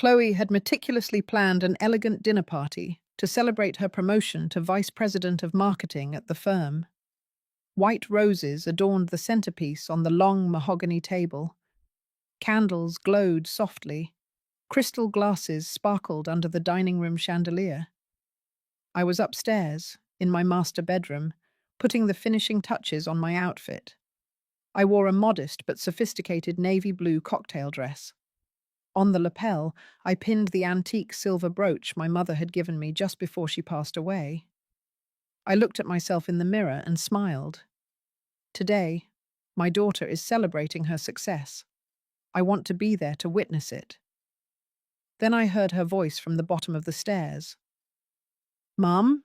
Chloe had meticulously planned an elegant dinner party to celebrate her promotion to vice president of marketing at the firm. White roses adorned the centerpiece on the long mahogany table. Candles glowed softly. Crystal glasses sparkled under the dining room chandelier. I was upstairs, in my master bedroom, putting the finishing touches on my outfit. I wore a modest but sophisticated navy blue cocktail dress. On the lapel, I pinned the antique silver brooch my mother had given me just before she passed away. I looked at myself in the mirror and smiled. Today, my daughter is celebrating her success. I want to be there to witness it. Then I heard her voice from the bottom of the stairs. "Mom?"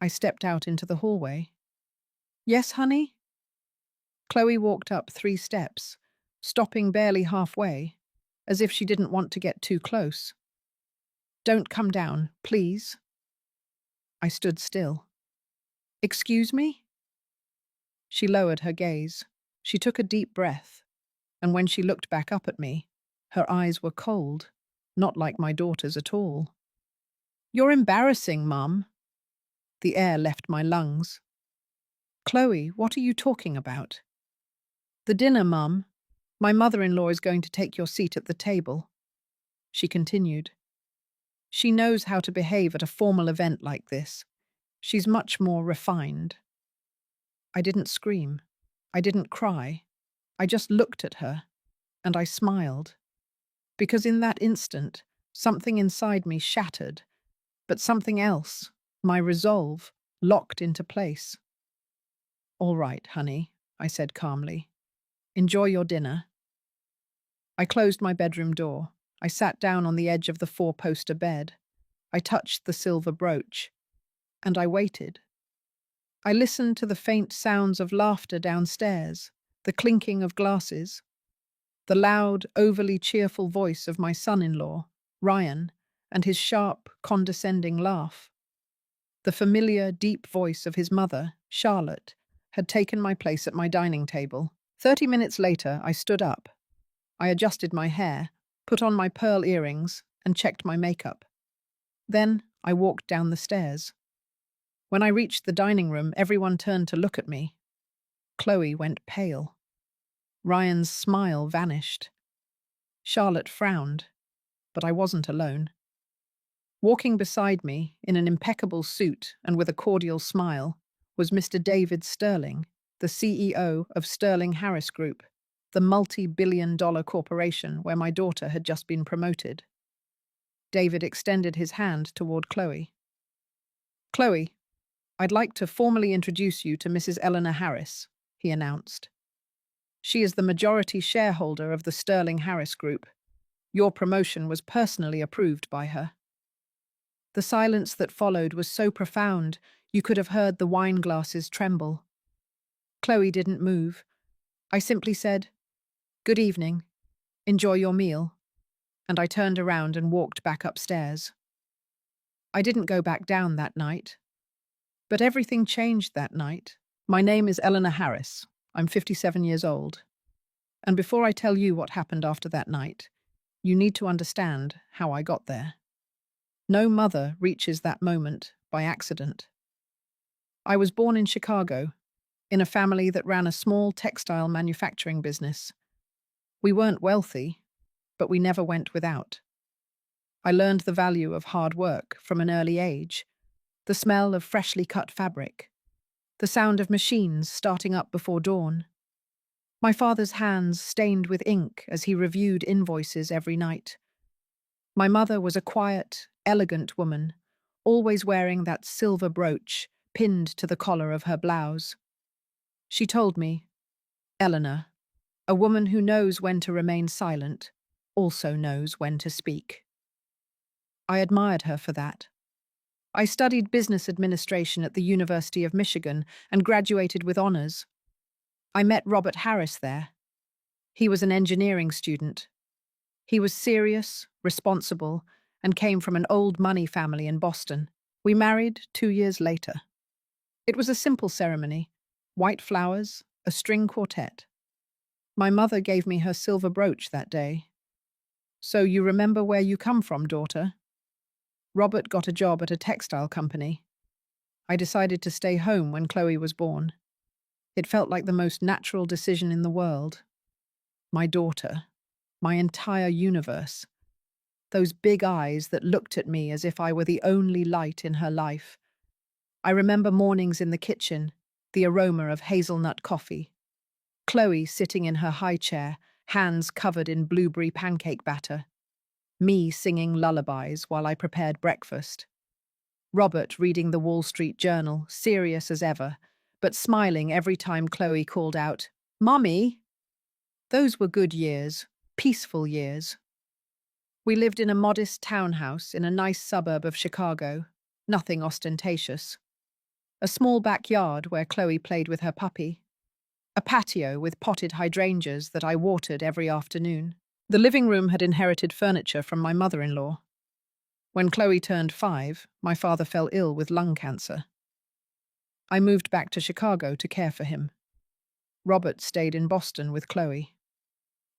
I stepped out into the hallway. "Yes, honey?" Chloe walked up 3 steps, stopping barely halfway, as if she didn't want to get too close. "Don't come down, please." I stood still. "Excuse me?" She lowered her gaze. She took a deep breath, and when she looked back up at me, her eyes were cold, not like my daughter's at all. "You're embarrassing, Mum." The air left my lungs. "Chloe, what are you talking about?" "The dinner, Mum. My mother-in-law is going to take your seat at the table." She continued. "She knows how to behave at a formal event like this. She's much more refined." I didn't scream. I didn't cry. I just looked at her, and I smiled. Because in that instant, something inside me shattered, but something else, my resolve, locked into place. "All right, honey," I said calmly. "Enjoy your dinner." I closed my bedroom door. I sat down on the edge of the 4-poster bed. I touched the silver brooch, and I waited. I listened to the faint sounds of laughter downstairs, the clinking of glasses, the loud, overly cheerful voice of my son-in-law, Ryan, and his sharp, condescending laugh. The familiar, deep voice of his mother, Charlotte, had taken my place at my dining table. 30 minutes later, I stood up. I adjusted my hair, put on my pearl earrings, and checked my makeup. Then I walked down the stairs. When I reached the dining room, everyone turned to look at me. Chloe went pale. Ryan's smile vanished. Charlotte frowned, but I wasn't alone. Walking beside me, in an impeccable suit and with a cordial smile, was Mr. David Sterling, the CEO of Sterling Harris Group, the multi-billion-dollar corporation where my daughter had just been promoted. David extended his hand toward Chloe. "Chloe, I'd like to formally introduce you to Mrs. Eleanor Harris," he announced. "She is the majority shareholder of the Sterling Harris Group. Your promotion was personally approved by her." The silence that followed was so profound, you could have heard the wine glasses tremble. Chloe didn't move. I simply said, "Good evening. Enjoy your meal." And I turned around and walked back upstairs. I didn't go back down that night. But everything changed that night. My name is Eleanor Harris. I'm 57 years old. And before I tell you what happened after that night, you need to understand how I got there. No mother reaches that moment by accident. I was born in Chicago, in a family that ran a small textile manufacturing business. We weren't wealthy, but we never went without. I learned the value of hard work from an early age, the smell of freshly cut fabric, the sound of machines starting up before dawn. My father's hands stained with ink as he reviewed invoices every night. My mother was a quiet, elegant woman, always wearing that silver brooch pinned to the collar of her blouse. She told me, "Eleanor, a woman who knows when to remain silent also knows when to speak." I admired her for that. I studied business administration at the University of Michigan and graduated with honors. I met Robert Harris there. He was an engineering student. He was serious, responsible, and came from an old money family in Boston. We married 2 years later. It was a simple ceremony, white flowers, a string quartet. My mother gave me her silver brooch that day. So you remember where you come from, daughter? Robert got a job at a textile company. I decided to stay home when Chloe was born. It felt like the most natural decision in the world. My daughter, my entire universe. Those big eyes that looked at me as if I were the only light in her life. I remember mornings in the kitchen, the aroma of hazelnut coffee. Chloe sitting in her high chair, hands covered in blueberry pancake batter. Me singing lullabies while I prepared breakfast. Robert reading the Wall Street Journal, serious as ever, but smiling every time Chloe called out, "Mommy!" Those were good years, peaceful years. We lived in a modest townhouse in a nice suburb of Chicago, nothing ostentatious. A small backyard where Chloe played with her puppy. A patio with potted hydrangeas that I watered every afternoon. The living room had inherited furniture from my mother-in-law. When Chloe turned 5, my father fell ill with lung cancer. I moved back to Chicago to care for him. Robert stayed in Boston with Chloe.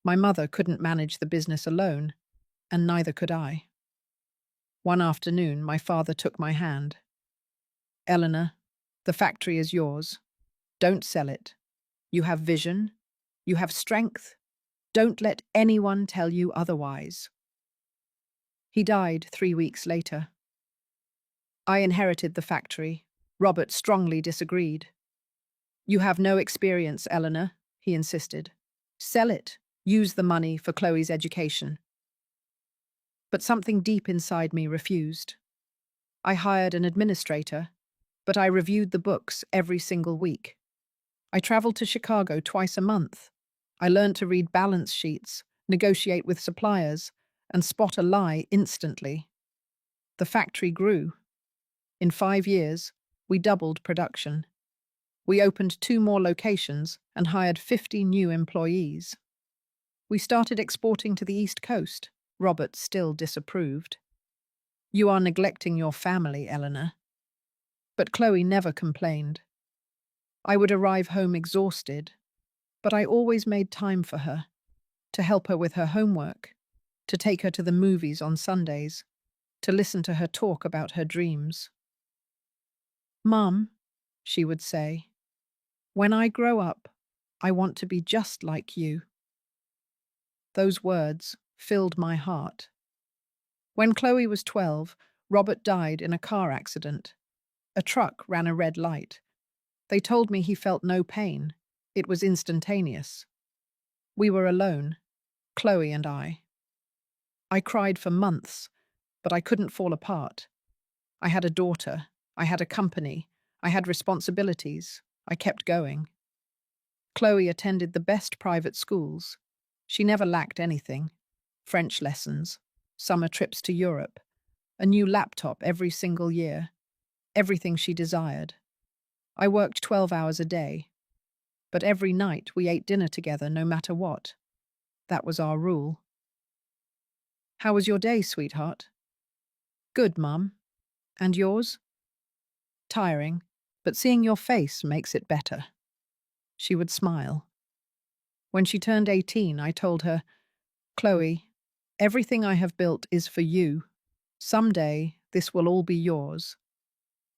My mother couldn't manage the business alone, and neither could I. One afternoon, my father took my hand. "Eleanor, the factory is yours. Don't sell it. You have vision. You have strength. Don't let anyone tell you otherwise." He died 3 weeks later. I inherited the factory. Robert strongly disagreed. "You have no experience, Eleanor," he insisted. "Sell it. Use the money for Chloe's education." But something deep inside me refused. I hired an administrator, but I reviewed the books every single week. I traveled to Chicago twice a month. I learned to read balance sheets, negotiate with suppliers, and spot a lie instantly. The factory grew. In 5 years, we doubled production. We opened 2 more locations and hired 50 new employees. We started exporting to the East Coast. Robert still disapproved. "You are neglecting your family, Eleanor." But Chloe never complained. I would arrive home exhausted, but I always made time for her, to help her with her homework, to take her to the movies on Sundays, to listen to her talk about her dreams. "Mum," she would say, "when I grow up, I want to be just like you." Those words filled my heart. When Chloe was 12, Robert died in a car accident. A truck ran a red light. They told me he felt no pain. It was instantaneous. We were alone, Chloe and I. I cried for months, but I couldn't fall apart. I had a daughter. I had a company. I had responsibilities. I kept going. Chloe attended the best private schools. She never lacked anything. French lessons, summer trips to Europe, a new laptop every single year, everything she desired. I worked 12 hours a day, but every night we ate dinner together no matter what. That was our rule. "How was your day, sweetheart?" "Good, Mum. And yours?" "Tiring, but seeing your face makes it better." She would smile. When she turned 18, I told her, "Chloe, everything I have built is for you. Someday, this will all be yours."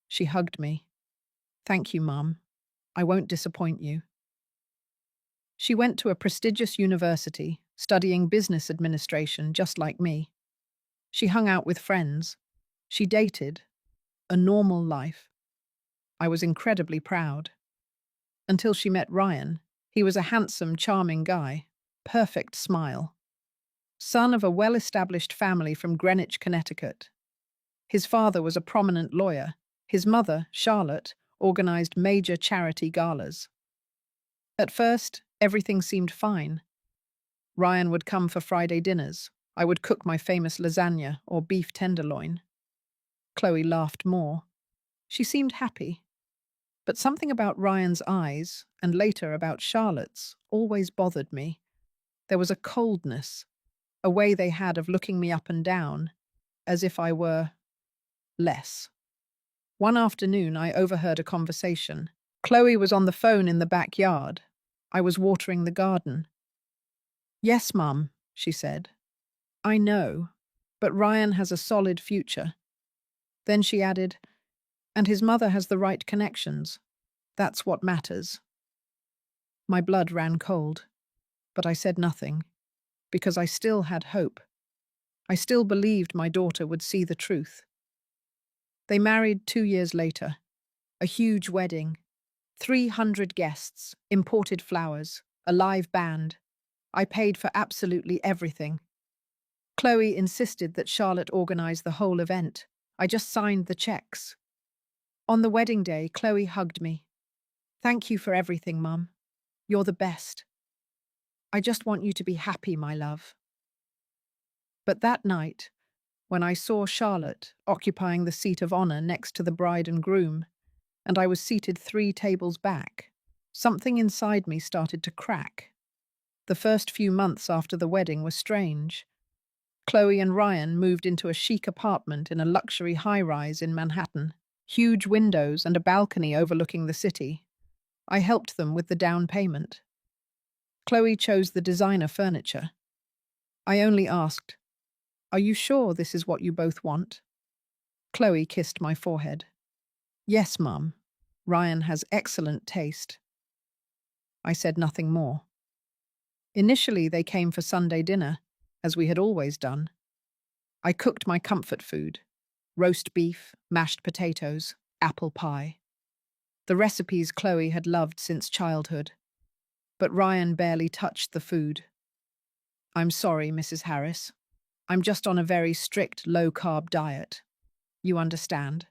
She hugged me. "Thank you, Mum. I won't disappoint you." She went to a prestigious university, studying business administration just like me. She hung out with friends. She dated. A normal life. I was incredibly proud. Until she met Ryan. He was a handsome, charming guy. Perfect smile. Son of a well-established family from Greenwich, Connecticut. His father was a prominent lawyer. His mother, Charlotte, organized major charity galas. At first, everything seemed fine. Ryan would come for Friday dinners. I would cook my famous lasagna or beef tenderloin. Chloe laughed more. She seemed happy. But something about Ryan's eyes, and later about Charlotte's, always bothered me. There was a coldness, a way they had of looking me up and down, as if I were less. One afternoon, I overheard a conversation. Chloe was on the phone in the backyard. I was watering the garden. "Yes, Mum," she said. I know, but Ryan has a solid future. Then she added, and his mother has the right connections. That's what matters. My blood ran cold, but I said nothing, because I still had hope. I still believed my daughter would see the truth. They married 2 years later. A huge wedding. 300 guests, imported flowers, a live band. I paid for absolutely everything. Chloe insisted that Charlotte organize the whole event. I just signed the checks. On the wedding day, Chloe hugged me. Thank you for everything, Mum. You're the best. I just want you to be happy, my love. But that night, when I saw Charlotte occupying the seat of honor next to the bride and groom, and I was seated 3 tables back, something inside me started to crack. The first few months after the wedding were strange. Chloe and Ryan moved into a chic apartment in a luxury high-rise in Manhattan, huge windows and a balcony overlooking the city. I helped them with the down payment. Chloe chose the designer furniture. I only asked, "Are you sure this is what you both want?" Chloe kissed my forehead. "Yes, Mum. Ryan has excellent taste." I said nothing more. Initially, they came for Sunday dinner, as we had always done. I cooked my comfort food: roast beef, mashed potatoes, apple pie. The recipes Chloe had loved since childhood. But Ryan barely touched the food. "I'm sorry, Mrs. Harris. I'm just on a very strict low-carb diet. You understand?"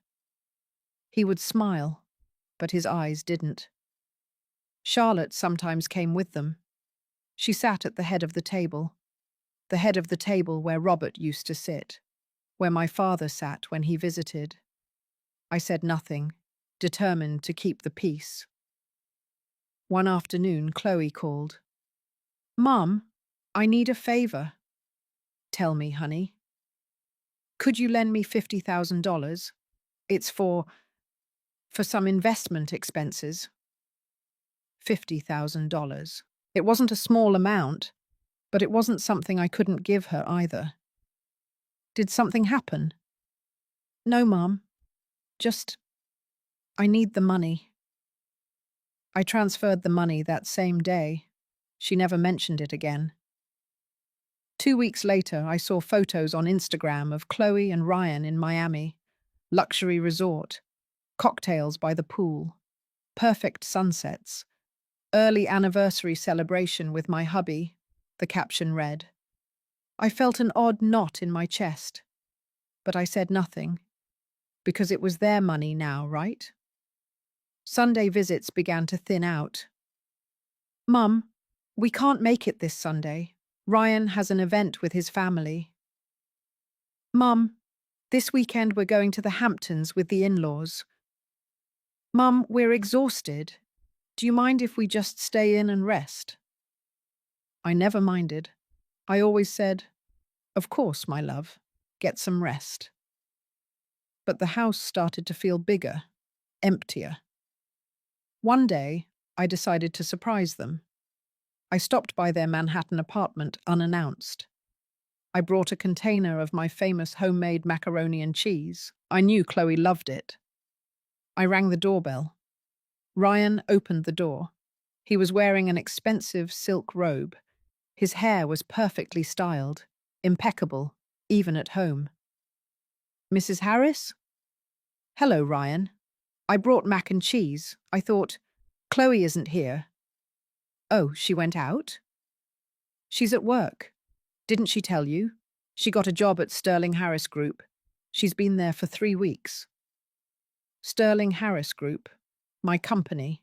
He would smile, but his eyes didn't. Charlotte sometimes came with them. She sat at the head of the table where Robert used to sit, where my father sat when he visited. I said nothing, determined to keep the peace. One afternoon, Chloe called. "Mum, I need a favor." "Tell me, honey." "Could you lend me $50,000? It's for some investment expenses." $50,000. It wasn't a small amount, but it wasn't something I couldn't give her either. "Did something happen?" "No, Mum. Just, I need the money." I transferred the money that same day. She never mentioned it again. 2 weeks later, I saw photos on Instagram of Chloe and Ryan in Miami. Luxury resort, cocktails by the pool, perfect sunsets, early anniversary celebration with my hubby, the caption read. I felt an odd knot in my chest, but I said nothing, because it was their money now, right? Sunday visits began to thin out. "Mum, we can't make it this Sunday. Ryan has an event with his family." "Mum, this weekend we're going to the Hamptons with the in-laws." "Mum, we're exhausted. Do you mind if we just stay in and rest?" I never minded. I always said, "Of course, my love, get some rest." But the house started to feel bigger, emptier. One day, I decided to surprise them. I stopped by their Manhattan apartment unannounced. I brought a container of my famous homemade macaroni and cheese. I knew Chloe loved it. I rang the doorbell. Ryan opened the door. He was wearing an expensive silk robe. His hair was perfectly styled, impeccable, even at home. "Mrs. Harris?" "Hello, Ryan. I brought mac and cheese. I thought, Chloe isn't here." "Oh, she went out?" "She's at work. Didn't she tell you? She got a job at Sterling Harris Group. She's been there for 3 weeks." Sterling Harris Group, my company,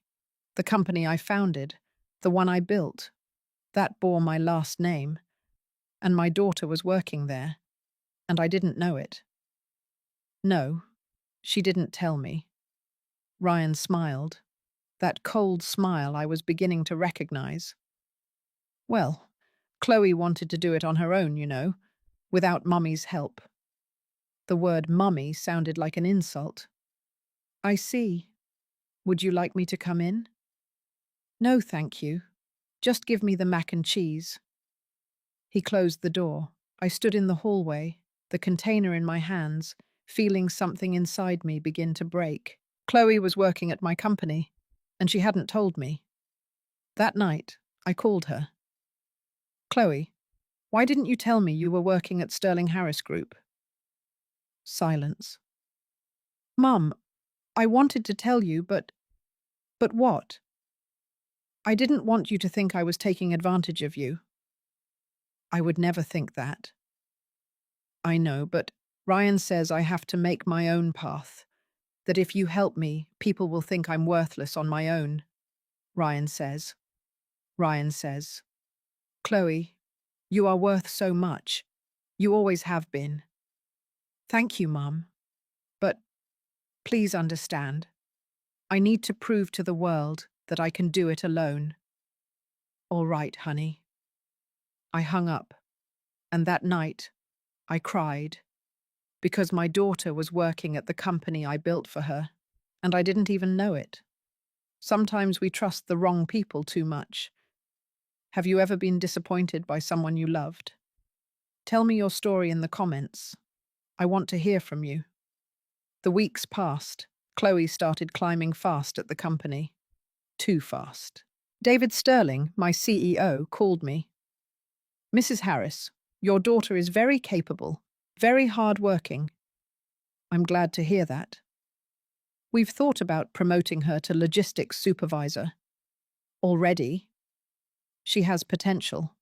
the company I founded, the one I built, that bore my last name, and my daughter was working there, and I didn't know it. "No, she didn't tell me." Ryan smiled, that cold smile I was beginning to recognize. "Well, Chloe wanted to do it on her own, you know, without Mummy's help." The word mummy sounded like an insult. "I see. Would you like me to come in?" "No, thank you. Just give me the mac and cheese." He closed the door. I stood in the hallway, the container in my hands, feeling something inside me begin to break. Chloe was working at my company, and she hadn't told me. That night, I called her. Chloe, why didn't you tell me you were working at Sterling Harris Group? Silence. Mum, I wanted to tell you, but what? I didn't want you to think I was taking advantage of you. I would never think that. I know, but Ryan says I have to make my own path. That if you help me, people will think I'm worthless on my own. Ryan says. Ryan says, Chloe, you are worth so much. You always have been. Thank you, Mum. But please understand. I need to prove to the world that I can do it alone. All right, honey. I hung up, and that night, I cried, because my daughter was working at the company I built for her, and I didn't even know it. Sometimes we trust the wrong people too much. Have you ever been disappointed by someone you loved? Tell me your story in the comments. I want to hear from you. The weeks passed. Chloe started climbing fast at the company. Too fast. David Sterling, my CEO, called me. Mrs. Harris, your daughter is very capable, very hard-working. I'm glad to hear that. We've thought about promoting her to logistics supervisor. Already, she has potential.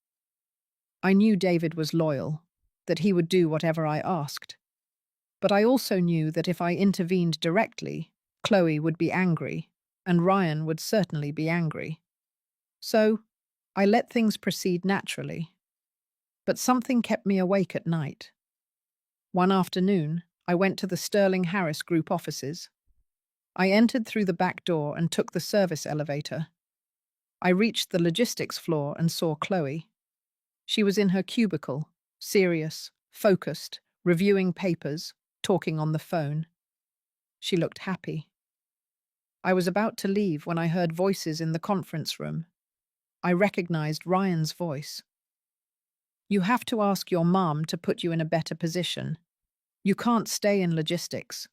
I knew David was loyal, that he would do whatever I asked. But I also knew that if I intervened directly, Chloe would be angry, and Ryan would certainly be angry. So, I let things proceed naturally. But something kept me awake at night. One afternoon, I went to the Sterling Harris Group offices. I entered through the back door and took the service elevator. I reached the logistics floor and saw Chloe. She was in her cubicle, serious, focused, reviewing papers, talking on the phone. She looked happy. I was about to leave when I heard voices in the conference room. I recognized Ryan's voice. You have to ask your mom to put you in a better position. You can't stay in logistics.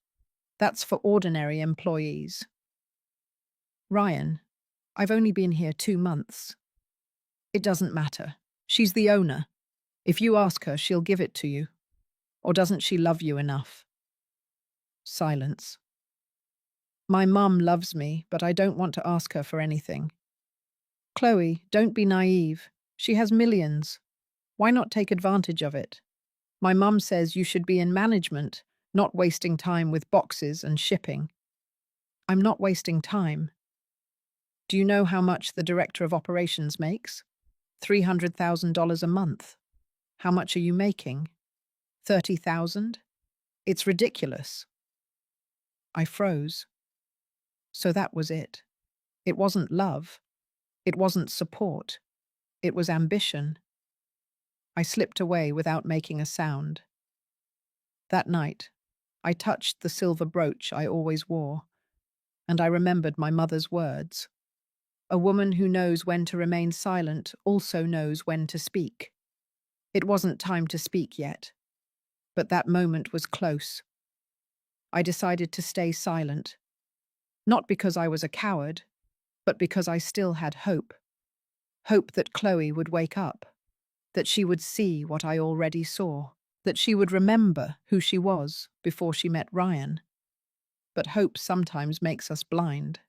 That's for ordinary employees. Ryan, I've only been here 2 months. It doesn't matter. She's the owner. If you ask her, she'll give it to you. Or doesn't she love you enough? Silence. My mum loves me, but I don't want to ask her for anything. Chloe, don't be naive. She has millions. Why not take advantage of it? My mum says you should be in management, not wasting time with boxes and shipping. I'm not wasting time. Do you know how much the director of operations makes? $300,000 a month. How much are you making? 30,000? It's ridiculous. I froze. So that was it. It wasn't love. It wasn't support. It was ambition. I slipped away without making a sound. That night, I touched the silver brooch I always wore, and I remembered my mother's words. A woman who knows when to remain silent also knows when to speak. It wasn't time to speak yet, but that moment was close. I decided to stay silent, not because I was a coward, but because I still had hope. Hope that Chloe would wake up, that she would see what I already saw, that she would remember who she was before she met Ryan. But hope sometimes makes us blind.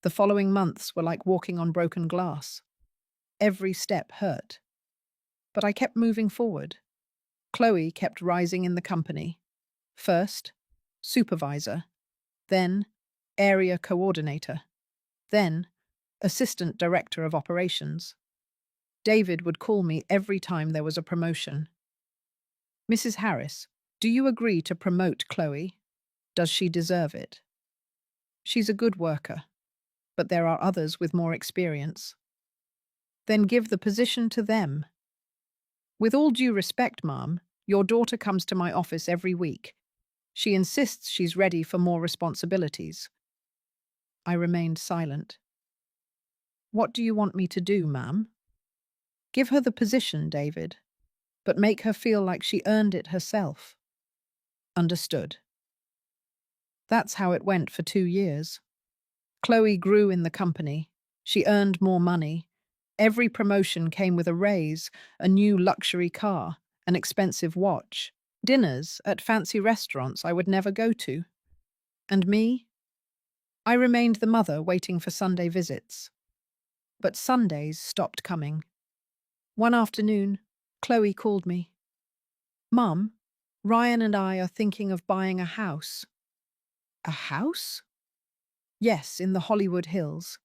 The following months were like walking on broken glass. Every step hurt. But I kept moving forward. Chloe kept rising in the company. First, supervisor, then area coordinator, then assistant director of operations. David would call me every time there was a promotion. Mrs. Harris, do you agree to promote Chloe? Does she deserve it? She's a good worker, but there are others with more experience. Then give the position to them. With all due respect, Ma'am, your daughter comes to my office every week. She insists she's ready for more responsibilities. I remained silent. What do you want me to do, ma'am? Give her the position, David. but make her feel like she earned it herself. Understood. That's how it went for 2 years. Chloe grew in the company. She earned more money. Every promotion came with a raise, a new luxury car, an expensive watch, dinners at fancy restaurants I would never go to. And me? I remained the mother waiting for Sunday visits. But Sundays stopped coming. One afternoon, Chloe called me. Mum, Ryan and I are thinking of buying a house. A house? Yes, in the Hollywood Hills.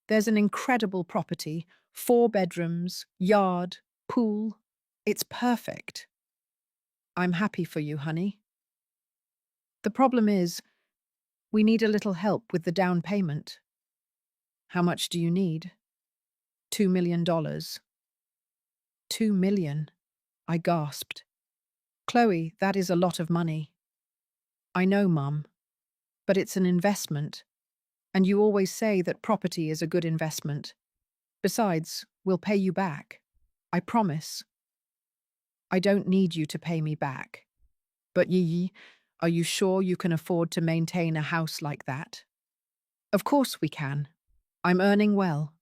There's an incredible property, 4 bedrooms, yard, pool. It's perfect. I'm happy for you, honey. The problem is, we need a little help with the down payment. How much do you need? $2 million. $2 million, I gasped. Chloe, that is a lot of money. I know, Mum, but it's an investment, and you always say that property is a good investment. Besides, we'll pay you back. I promise. I don't need you to pay me back. But are you sure you can afford to maintain a house like that? Of course we can. I'm earning well.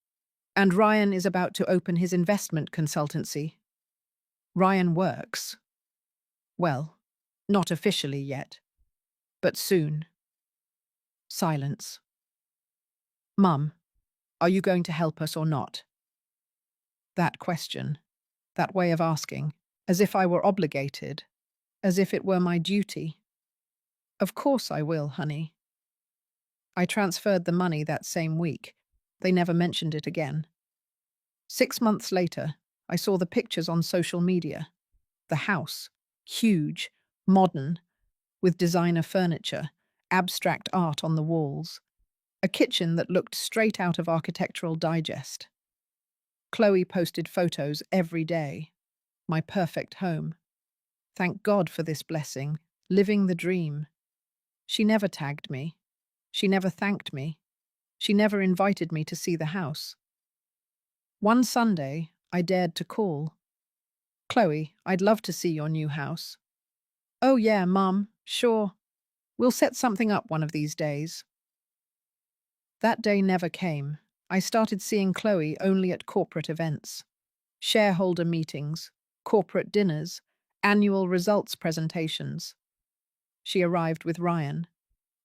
And Ryan is about to open his investment consultancy. Ryan works. Well, not officially yet, but soon. Silence. Mum, are you going to help us or not? That question, that way of asking, as if I were obligated, as if it were my duty. Of course I will, honey. I transferred the money that same week. They never mentioned it again. 6 months later, I saw the pictures on social media. The house, huge, modern, with designer furniture, abstract art on the walls, a kitchen that looked straight out of Architectural Digest. Chloe posted photos every day. My perfect home. Thank God for this blessing, living the dream. She never tagged me. She never thanked me. She never invited me to see the house. One Sunday, I dared to call. Chloe, I'd love to see your new house. Oh yeah, Mum, sure. We'll set something up one of these days. That day never came. I started seeing Chloe only at corporate events. Shareholder meetings, corporate dinners, annual results presentations. She arrived with Ryan,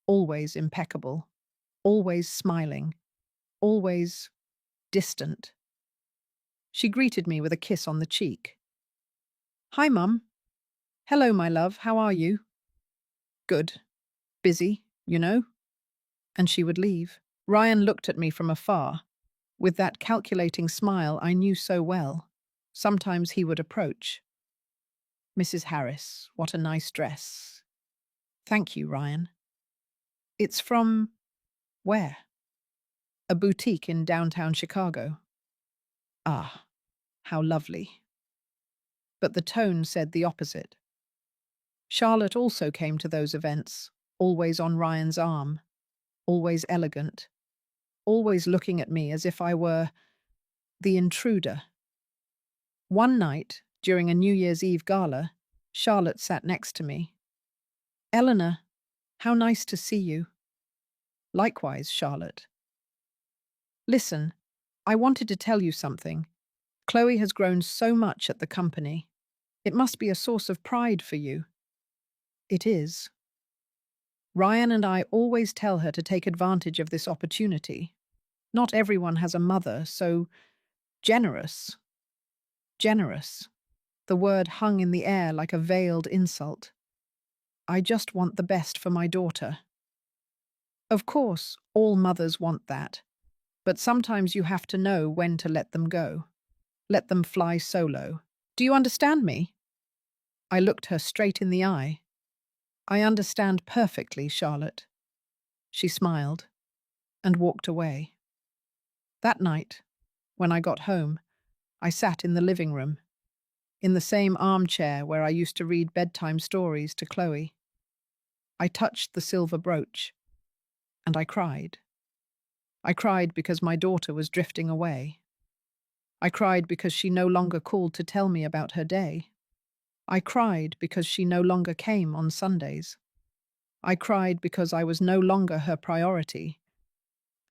always impeccable, always smiling, always distant. She greeted me with a kiss on the cheek. Hi, Mum. Hello, my love, how are you? Good. Busy, you know? And she would leave. Ryan looked at me from afar, with that calculating smile I knew so well. Sometimes he would approach. Mrs. Harris, what a nice dress. Thank you, Ryan. It's from where? A boutique in downtown Chicago. Ah, how lovely. But the tone said the opposite. Charlotte also came to those events, always on Ryan's arm, always elegant, always looking at me as if I were the intruder. One night, during a New Year's Eve gala, Charlotte sat next to me. Eleanor, how nice to see you. Likewise, Charlotte. Listen, I wanted to tell you something. Chloe has grown so much at the company. It must be a source of pride for you. It is. Ryan and I always tell her to take advantage of this opportunity. Not everyone has a mother, so generous. Generous. The word hung in the air like a veiled insult. I just want the best for my daughter. Of course, all mothers want that. But sometimes you have to know when to let them go. Let them fly solo. Do you understand me? I looked her straight in the eye. I understand perfectly, Charlotte. She smiled and walked away. That night, when I got home, I sat in the living room, in the same armchair where I used to read bedtime stories to Chloe. I touched the silver brooch, and I cried. I cried because my daughter was drifting away. I cried because she no longer called to tell me about her day. I cried because she no longer came on Sundays. I cried because I was no longer her priority.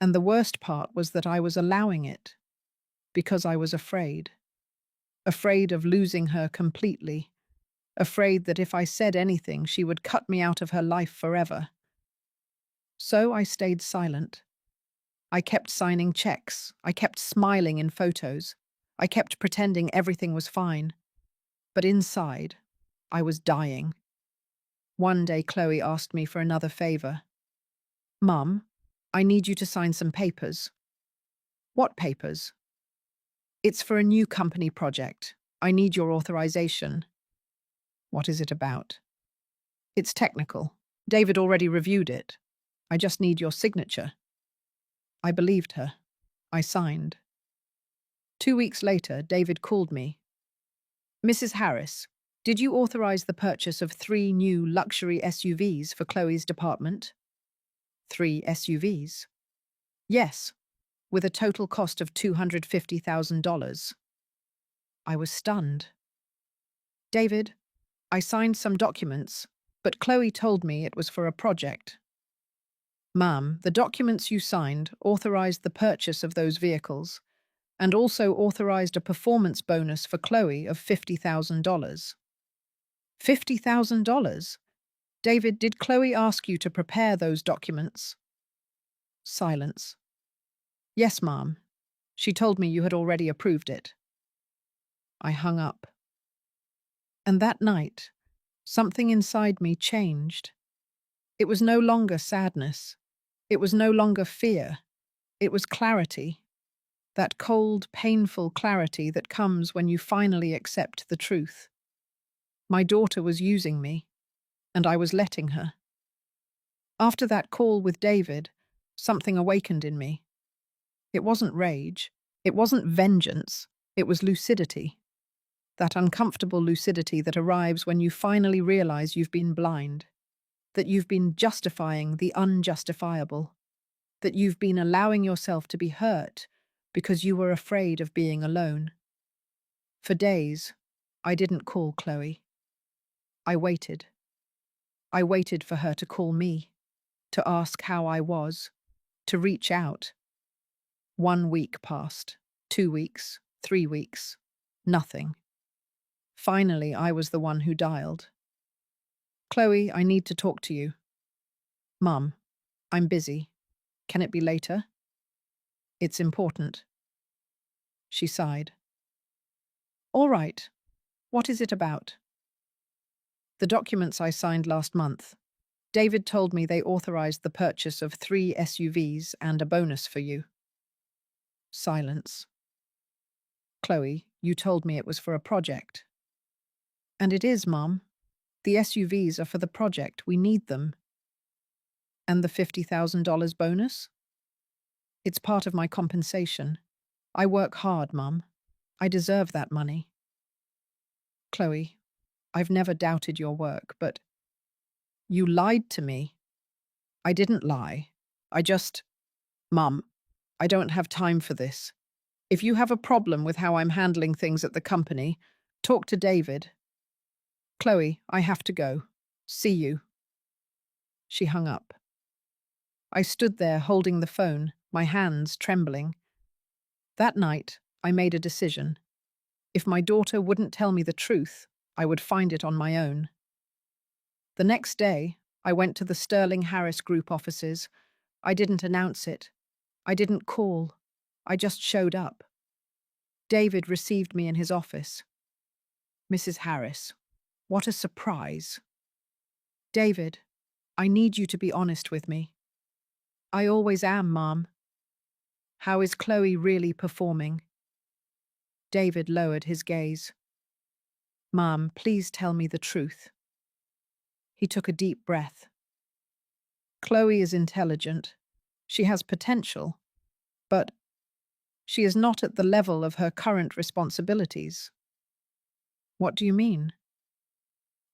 And the worst part was that I was allowing it, because I was afraid. Afraid of losing her completely. Afraid that if I said anything, she would cut me out of her life forever. So I stayed silent. I kept signing checks. I kept smiling in photos. I kept pretending everything was fine. But inside, I was dying. One day, Chloe asked me for another favor. Mum, I need you to sign some papers. What papers? It's for a new company project. I need your authorization. What is it about? It's technical. David already reviewed it. I just need your signature. I believed her. I signed. 2 weeks later, David called me. Mrs. Harris, did you authorize the purchase of 3 new luxury SUVs for Chloe's department? 3 SUVs? Yes, with a total cost of $250,000. I was stunned. David, I signed some documents, but Chloe told me it was for a project. Ma'am, the documents you signed authorized the purchase of those vehicles and also authorized a performance bonus for Chloe of $50,000. $50,000? David, did Chloe ask you to prepare those documents? Silence. Yes, ma'am. She told me you had already approved it. I hung up. And that night, something inside me changed. It was no longer sadness. It was no longer fear. It was clarity. That cold, painful clarity that comes when you finally accept the truth. My daughter was using me, and I was letting her. After that call with David, something awakened in me. It wasn't rage. It wasn't vengeance. It was lucidity. That uncomfortable lucidity that arrives when you finally realize you've been blind, that you've been justifying the unjustifiable, that you've been allowing yourself to be hurt because you were afraid of being alone. For days, I didn't call Chloe. I waited. I waited for her to call me, to ask how I was, to reach out. 1 week passed, 2 weeks, 3 weeks, nothing. Finally, I was the one who dialed. Chloe, I need to talk to you. Mum, I'm busy. Can it be later? It's important. She sighed. All right. What is it about? The documents I signed last month. David told me they authorized the purchase of 3 SUVs and a bonus for you. Silence. Chloe, you told me it was for a project. And it is, Mom. The SUVs are for the project. We need them. And the $50,000 bonus? It's part of my compensation. I work hard, Mum. I deserve that money. Chloe, I've never doubted your work, but you lied to me. I didn't lie. Mum, I don't have time for this. If you have a problem with how I'm handling things at the company, talk to David. Chloe, I have to go. See you. She hung up. I stood there holding the phone, my hands trembling. That night, I made a decision. If my daughter wouldn't tell me the truth, I would find it on my own. The next day, I went to the Sterling Harris Group offices. I didn't announce it. I didn't call. I just showed up. David received me in his office. Mrs. Harris, what a surprise. David, I need you to be honest with me. I always am, Mom. How is Chloe really performing? David lowered his gaze. Mom, please tell me the truth. He took a deep breath. Chloe is intelligent. She has potential. But she is not at the level of her current responsibilities. What do you mean?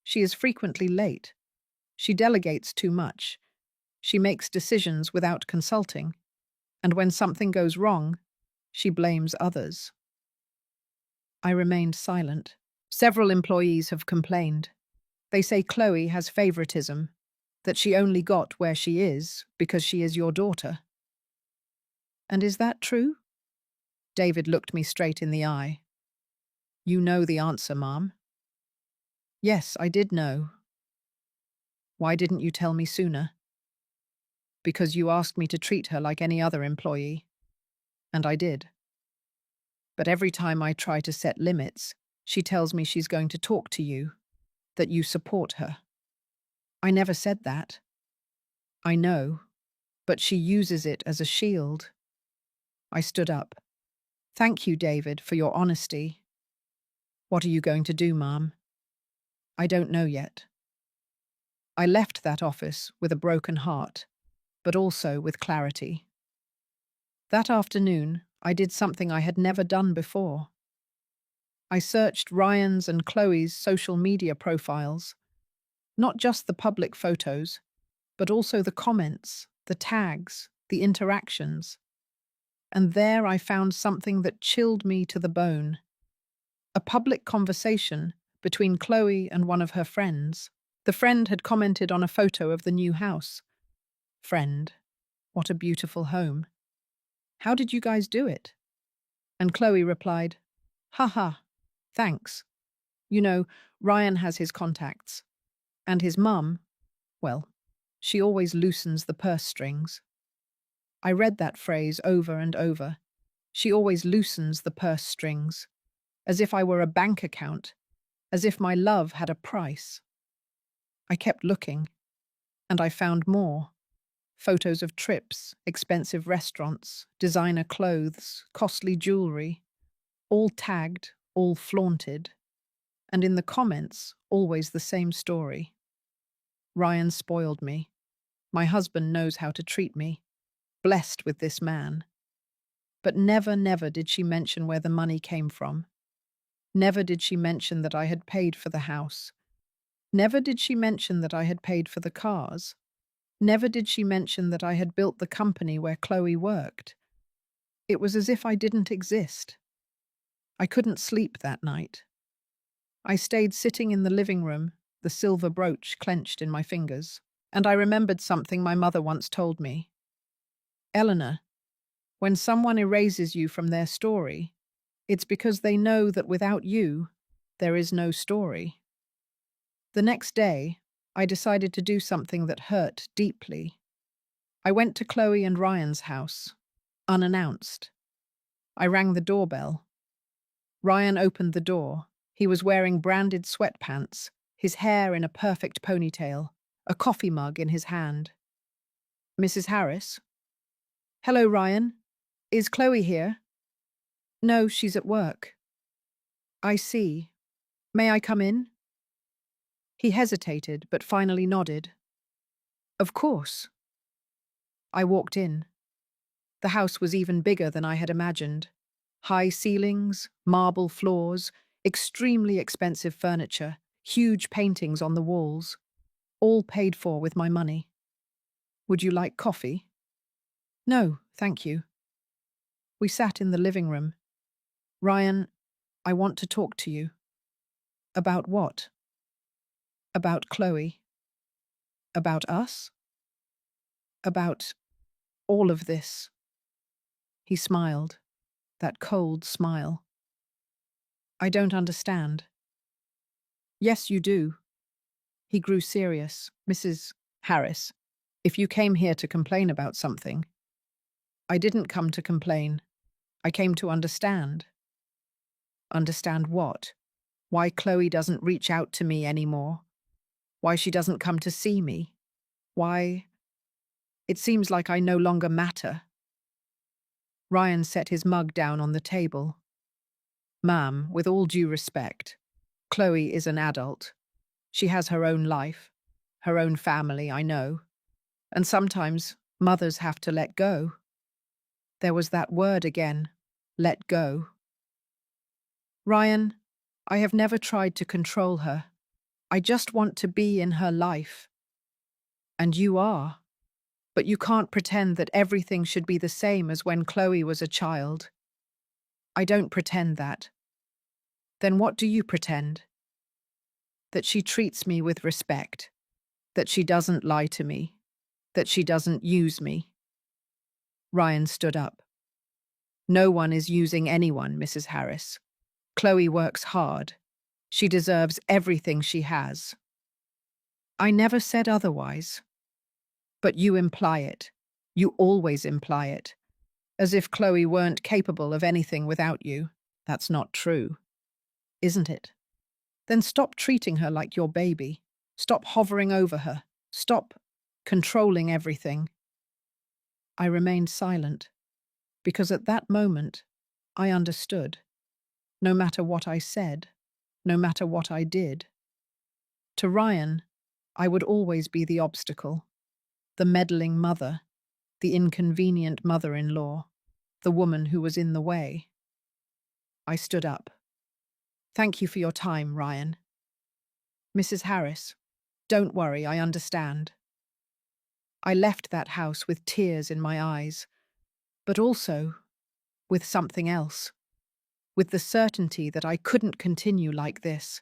She is frequently late. She delegates too much. She makes decisions without consulting. And when something goes wrong, she blames others. I remained silent, Several employees have complained. They say Chloe has favoritism, that she only got where she is because she is your daughter. And is that true? David looked me straight in the eye. You know the answer, Mom. Yes, I did know. Why didn't you tell me sooner? Because you asked me to treat her like any other employee. And I did. But every time I try to set limits, she tells me she's going to talk to you, that you support her. I never said that. I know, but she uses it as a shield. I stood up. Thank you, David, for your honesty. What are you going to do, Mom? I don't know yet. I left that office with a broken heart, but also with clarity. That afternoon, I did something I had never done before. I searched Ryan's and Chloe's social media profiles, not just the public photos, but also the comments, the tags, the interactions. And there I found something that chilled me to the bone. A public conversation between Chloe and one of her friends. The friend had commented on a photo of the new house. Friend, what a beautiful home. How did you guys do it? And Chloe replied, haha, thanks. You know, Ryan has his contacts. And his mum, well, she always loosens the purse strings. I read that phrase over and over. She always loosens the purse strings. As if I were a bank account. As if my love had a price. I kept looking, and I found more. Photos of trips, expensive restaurants, designer clothes, costly jewelry, all tagged, all flaunted. And in the comments, always the same story. Ryan spoiled me. My husband knows how to treat me. Blessed with this man. But never, never did she mention where the money came from. Never did she mention that I had paid for the house. Never did she mention that I had paid for the cars. Never did she mention that I had built the company where Chloe worked. It was as if I didn't exist. I couldn't sleep that night. I stayed sitting in the living room, the silver brooch clenched in my fingers, and I remembered something my mother once told me. Eleanor, when someone erases you from their story, it's because they know that without you, there is no story. The next day, I decided to do something that hurt deeply. I went to Chloe and Ryan's house, unannounced. I rang the doorbell. Ryan opened the door. He was wearing branded sweatpants, his hair in a perfect ponytail, a coffee mug in his hand. Mrs. Harris? Hello, Ryan. Is Chloe here? No, she's at work. I see. May I come in? He hesitated, but finally nodded. Of course. I walked in. The house was even bigger than I had imagined. High ceilings, marble floors, extremely expensive furniture, huge paintings on the walls, all paid for with my money. Would you like coffee? No, thank you. We sat in the living room. Ryan, I want to talk to you. About what? About Chloe. About us? About all of this. He smiled, that cold smile. I don't understand. Yes, you do. He grew serious. Mrs. Harris, if you came here to complain about something. I didn't come to complain. I came to understand. Understand what? Why Chloe doesn't reach out to me anymore? Why she doesn't come to see me? Why? It seems like I no longer matter. Ryan set his mug down on the table. Ma'am, with all due respect, Chloe is an adult. She has her own life, her own family, I know. And sometimes mothers have to let go. There was that word again, let go. Ryan, I have never tried to control her. I just want to be in her life. And you are. But you can't pretend that everything should be the same as when Chloe was a child. I don't pretend that. Then what do you pretend? That she treats me with respect, that she doesn't lie to me, that she doesn't use me. Ryan stood up. No one is using anyone, Mrs. Harris. Chloe works hard. She deserves everything she has. I never said otherwise. But you imply it. You always imply it. As if Chloe weren't capable of anything without you. That's not true, isn't it? Then stop treating her like your baby. Stop hovering over her. Stop controlling everything. I remained silent, because at that moment, I understood. No matter what I said, no matter what I did. To Ryan, I would always be the obstacle, the meddling mother, the inconvenient mother-in-law, the woman who was in the way. I stood up. Thank you for your time, Ryan. Mrs. Harris, don't worry, I understand. I left that house with tears in my eyes, but also with something else, with the certainty that I couldn't continue like this,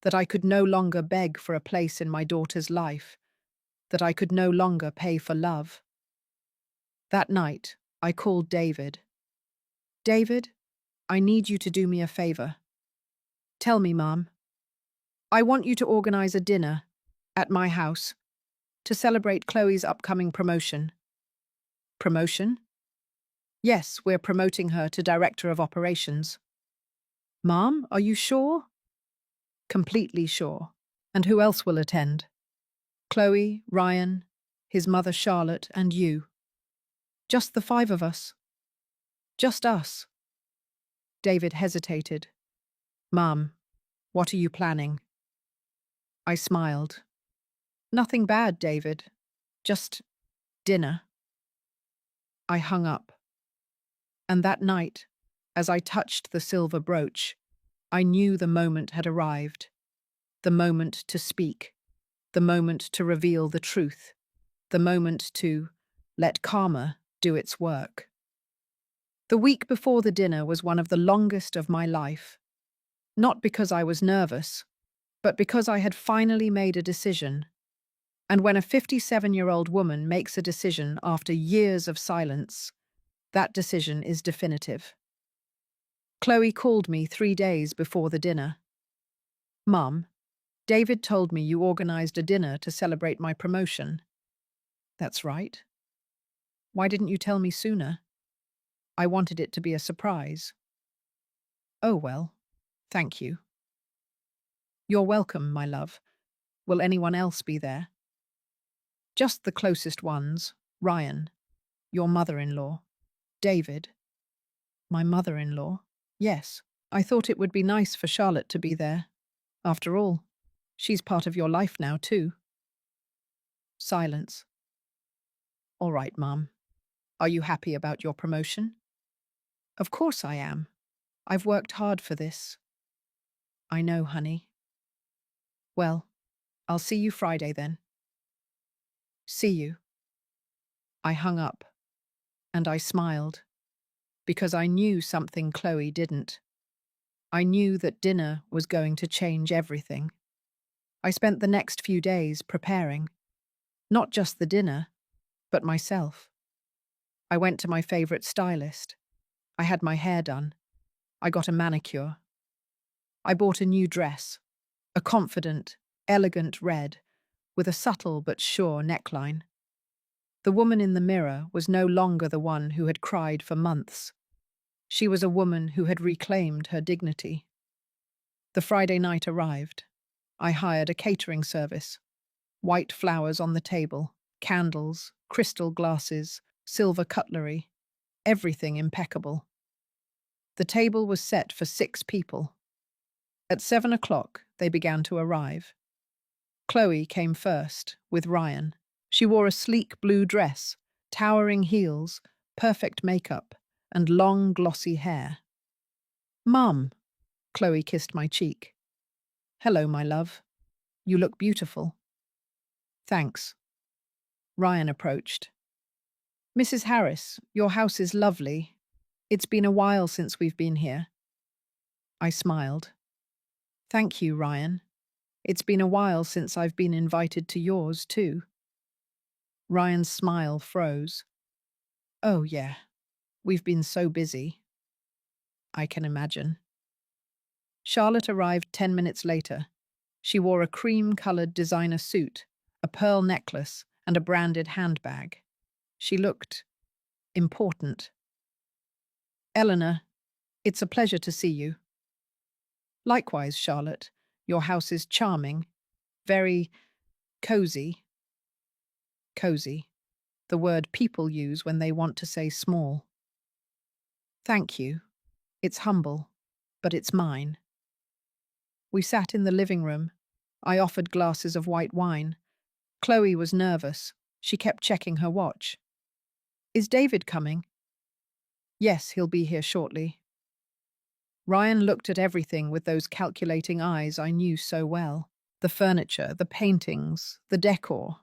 that I could no longer beg for a place in my daughter's life, that I could no longer pay for love. That night, I called David. David, I need you to do me a favor. Tell me, Mom. I want you to organize a dinner at my house to celebrate Chloe's upcoming promotion. Promotion? Yes, we're promoting her to Director of Operations. Mom, are you sure? Completely sure. And who else will attend? Chloe, Ryan, his mother Charlotte, and you. Just the 5 of us. Just us. David hesitated. Mom, what are you planning? I smiled. Nothing bad, David. Just dinner. I hung up. And that night, as I touched the silver brooch, I knew the moment had arrived. The moment to speak. The moment to reveal the truth. The moment to let karma do its work. The week before the dinner was one of the longest of my life. Not because I was nervous, but because I had finally made a decision. And when a 57-year-old woman makes a decision after years of silence, that decision is definitive. Chloe called me 3 days before the dinner. Mum, David told me you organized a dinner to celebrate my promotion. That's right. Why didn't you tell me sooner? I wanted it to be a surprise. Oh well, thank you. You're welcome, my love. Will anyone else be there? Just the closest ones, Ryan, your mother-in-law, David. My mother-in-law? Yes, I thought it would be nice for Charlotte to be there. After all, she's part of your life now, too. Silence. All right, Mum. Are you happy about your promotion? Of course I am. I've worked hard for this. I know, honey. Well, I'll see you Friday then. See you. I hung up, and I smiled, because I knew something Chloe didn't. I knew that dinner was going to change everything. I spent the next few days preparing, not just the dinner, but myself. I went to my favorite stylist. I had my hair done. I got a manicure. I bought a new dress, a confident, elegant red, with a subtle but sure neckline. The woman in the mirror was no longer the one who had cried for months. She was a woman who had reclaimed her dignity. The Friday night arrived. I hired a catering service. White flowers on the table, candles, crystal glasses, silver cutlery, everything impeccable. The table was set for 6 people. At 7 o'clock, they began to arrive. Chloe came first, with Ryan. She wore a sleek blue dress, towering heels, perfect makeup, and long, glossy hair. Mum, Chloe kissed my cheek. Hello, my love. You look beautiful. Thanks. Ryan approached. Mrs. Harris, your house is lovely. It's been a while since we've been here. I smiled. Thank you, Ryan. It's been a while since I've been invited to yours, too. Ryan's smile froze. Oh, yeah, we've been so busy. I can imagine. Charlotte arrived 10 minutes later. She wore a cream-colored designer suit, a pearl necklace, and a branded handbag. She looked important. Eleanor, it's a pleasure to see you. Likewise, Charlotte. Your house is charming. Very cozy. Cozy. The word people use when they want to say small. Thank you. It's humble, but it's mine. We sat in the living room. I offered glasses of white wine. Chloe was nervous. She kept checking her watch. Is David coming? Yes, he'll be here shortly. Ryan looked at everything with those calculating eyes I knew so well. The furniture, the paintings, the decor.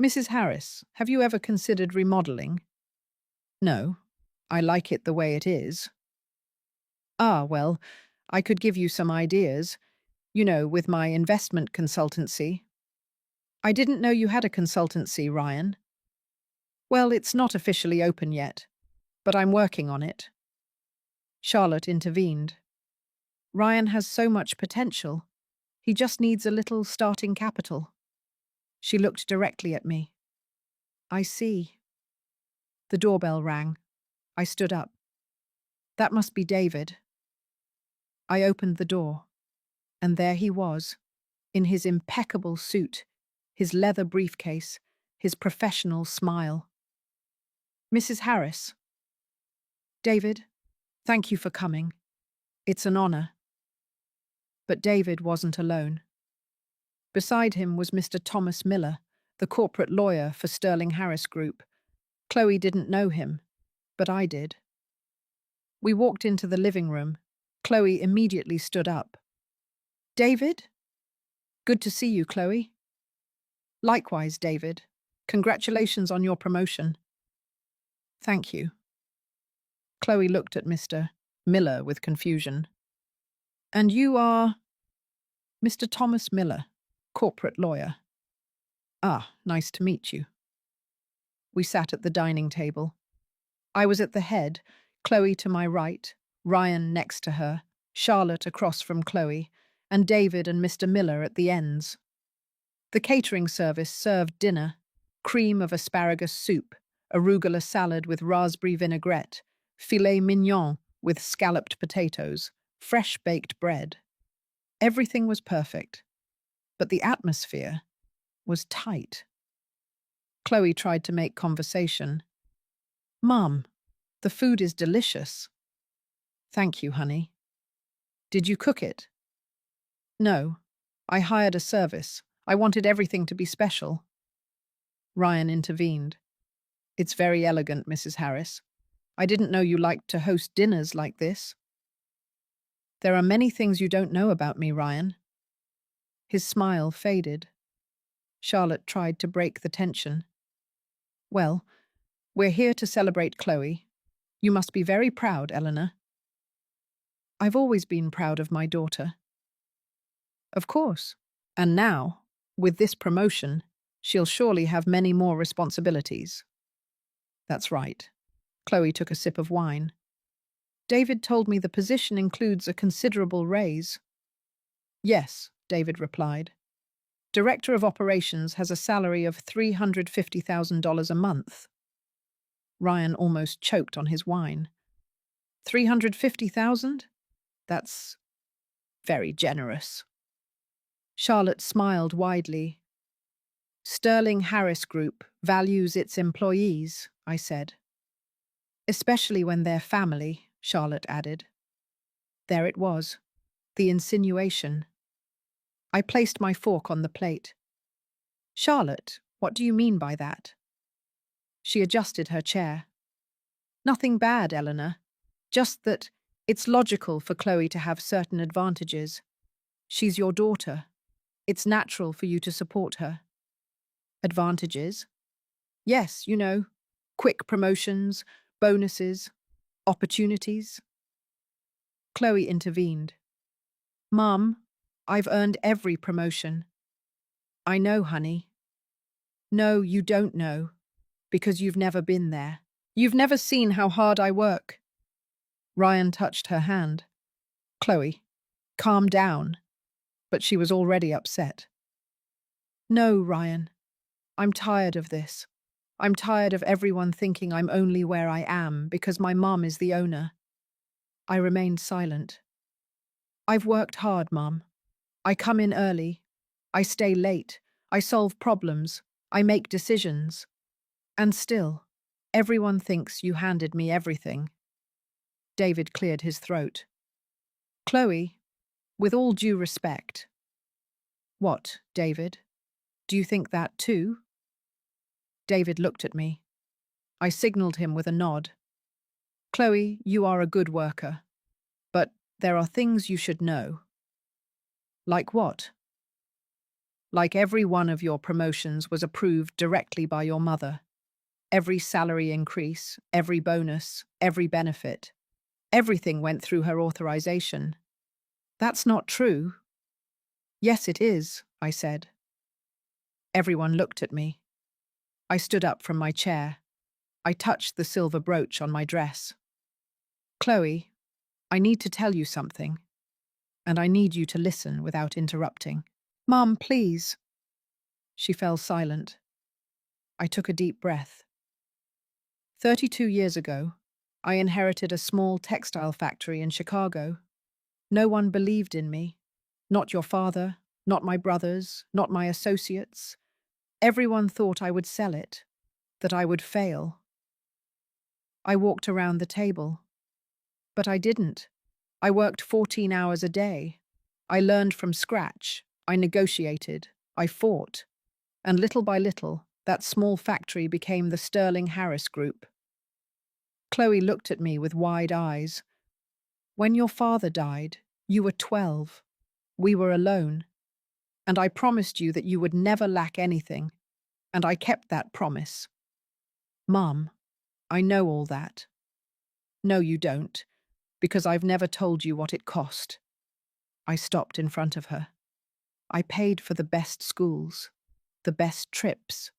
Mrs. Harris, have you ever considered remodeling? No. I like it the way it is. Ah, well, I could give you some ideas. You know, with my investment consultancy. I didn't know you had a consultancy, Ryan. Well, it's not officially open yet, but I'm working on it. Charlotte intervened. Ryan has so much potential. He just needs a little starting capital. She looked directly at me. I see. The doorbell rang. I stood up. That must be David. I opened the door, and there he was, in his impeccable suit, his leather briefcase, his professional smile. Mrs. Harris. David, thank you for coming. It's an honor. But David wasn't alone. Beside him was Mr. Thomas Miller, the corporate lawyer for Sterling Harris Group. Chloe didn't know him, but I did. We walked into the living room. Chloe immediately stood up. David? Good to see you, Chloe. Likewise, David. Congratulations on your promotion. Thank you. Chloe looked at Mr. Miller with confusion. And you are? Mr. Thomas Miller, corporate lawyer. Ah, nice to meet you. We sat at the dining table. I was at the head, Chloe to my right, Ryan next to her, Charlotte across from Chloe, and David and Mr. Miller at the ends. The catering service served dinner, cream of asparagus soup, arugula salad with raspberry vinaigrette, filet mignon with scalloped potatoes, fresh baked bread. Everything was perfect, but the atmosphere was tight. Chloe tried to make conversation. Mum, the food is delicious. Thank you, honey. Did you cook it? No, I hired a service. I wanted everything to be special. Ryan intervened. It's very elegant, Mrs. Harris. I didn't know you liked to host dinners like this. There are many things you don't know about me, Ryan. His smile faded. Charlotte tried to break the tension. Well, we're here to celebrate Chloe. You must be very proud, Eleanor. I've always been proud of my daughter. Of course. And now, with this promotion, she'll surely have many more responsibilities. That's right. Chloe took a sip of wine. David told me the position includes a considerable raise. Yes, David replied. Director of Operations has a salary of $350,000 a month. Ryan almost choked on his wine. 350,000? That's very generous. Charlotte smiled widely. Sterling Harris Group values its employees, I said. Especially when they're family, Charlotte added. There it was, the insinuation. I placed my fork on the plate. Charlotte, what do you mean by that? She adjusted her chair. Nothing bad, Eleanor. Just that it's logical for Chloe to have certain advantages. She's your daughter. It's natural for you to support her. Advantages? Yes, you know, quick promotions, bonuses, opportunities. Chloe intervened. Mom, I've earned every promotion. I know, honey. No, you don't know, because you've never been there. You've never seen how hard I work. Ryan touched her hand. Chloe, calm down. But she was already upset. No, Ryan. I'm tired of this. I'm tired of everyone thinking I'm only where I am because my mom is the owner. I remained silent. I've worked hard, Mom. I come in early. I stay late. I solve problems. I make decisions. And still, everyone thinks you handed me everything. David cleared his throat. Chloe, with all due respect. What, David? Do you think that too? David looked at me. I signaled him with a nod. Chloe, you are a good worker. But there are things you should know. Like what? Like every one of your promotions was approved directly by your mother. Every salary increase, every bonus, every benefit. Everything went through her authorization. That's not true. Yes, it is, I said. Everyone looked at me. I stood up from my chair. I touched the silver brooch on my dress. Chloe, I need to tell you something, and I need you to listen without interrupting. Mom, please. She fell silent. I took a deep breath. 32 years ago, I inherited a small textile factory in Chicago. No one believed in me. Not your father, not my brothers, not my associates. Everyone thought I would sell it, that I would fail. I walked around the table. But I didn't. I worked 14 hours a day. I learned from scratch. I negotiated. I fought. And little by little, that small factory became the Sterling Harris Group. Chloe looked at me with wide eyes. When your father died, you were 12. We were alone. And I promised you that you would never lack anything. And I kept that promise. Mom, I know all that. No, you don't, because I've never told you what it cost. I stopped in front of her. I paid for the best schools, the best trips,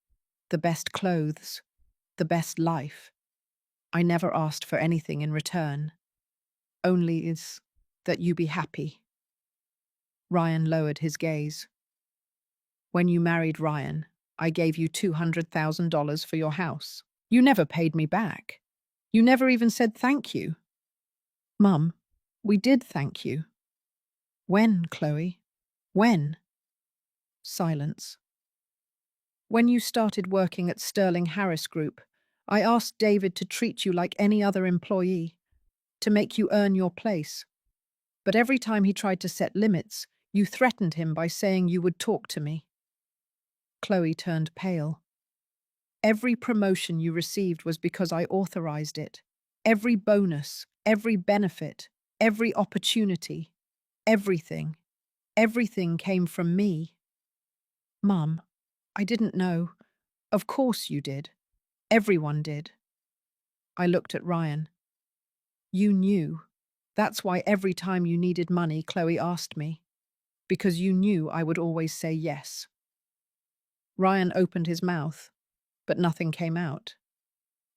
the best clothes, the best life. I never asked for anything in return. Only is that you be happy. Ryan lowered his gaze. When you married Ryan, I gave you $200,000 for your house. You never paid me back. You never even said thank you. Mum, we did thank you. When, Chloe? When? Silence. When you started working at Sterling Harris Group, I asked David to treat you like any other employee, to make you earn your place. But every time he tried to set limits, you threatened him by saying you would talk to me. Chloe turned pale. Every promotion you received was because I authorized it. Every bonus, every benefit, every opportunity, everything came from me. Mum, I didn't know. Of course you did. Everyone did. I looked at Ryan. You knew. That's why every time you needed money, Chloe asked me. Because you knew I would always say yes. Ryan opened his mouth, but nothing came out.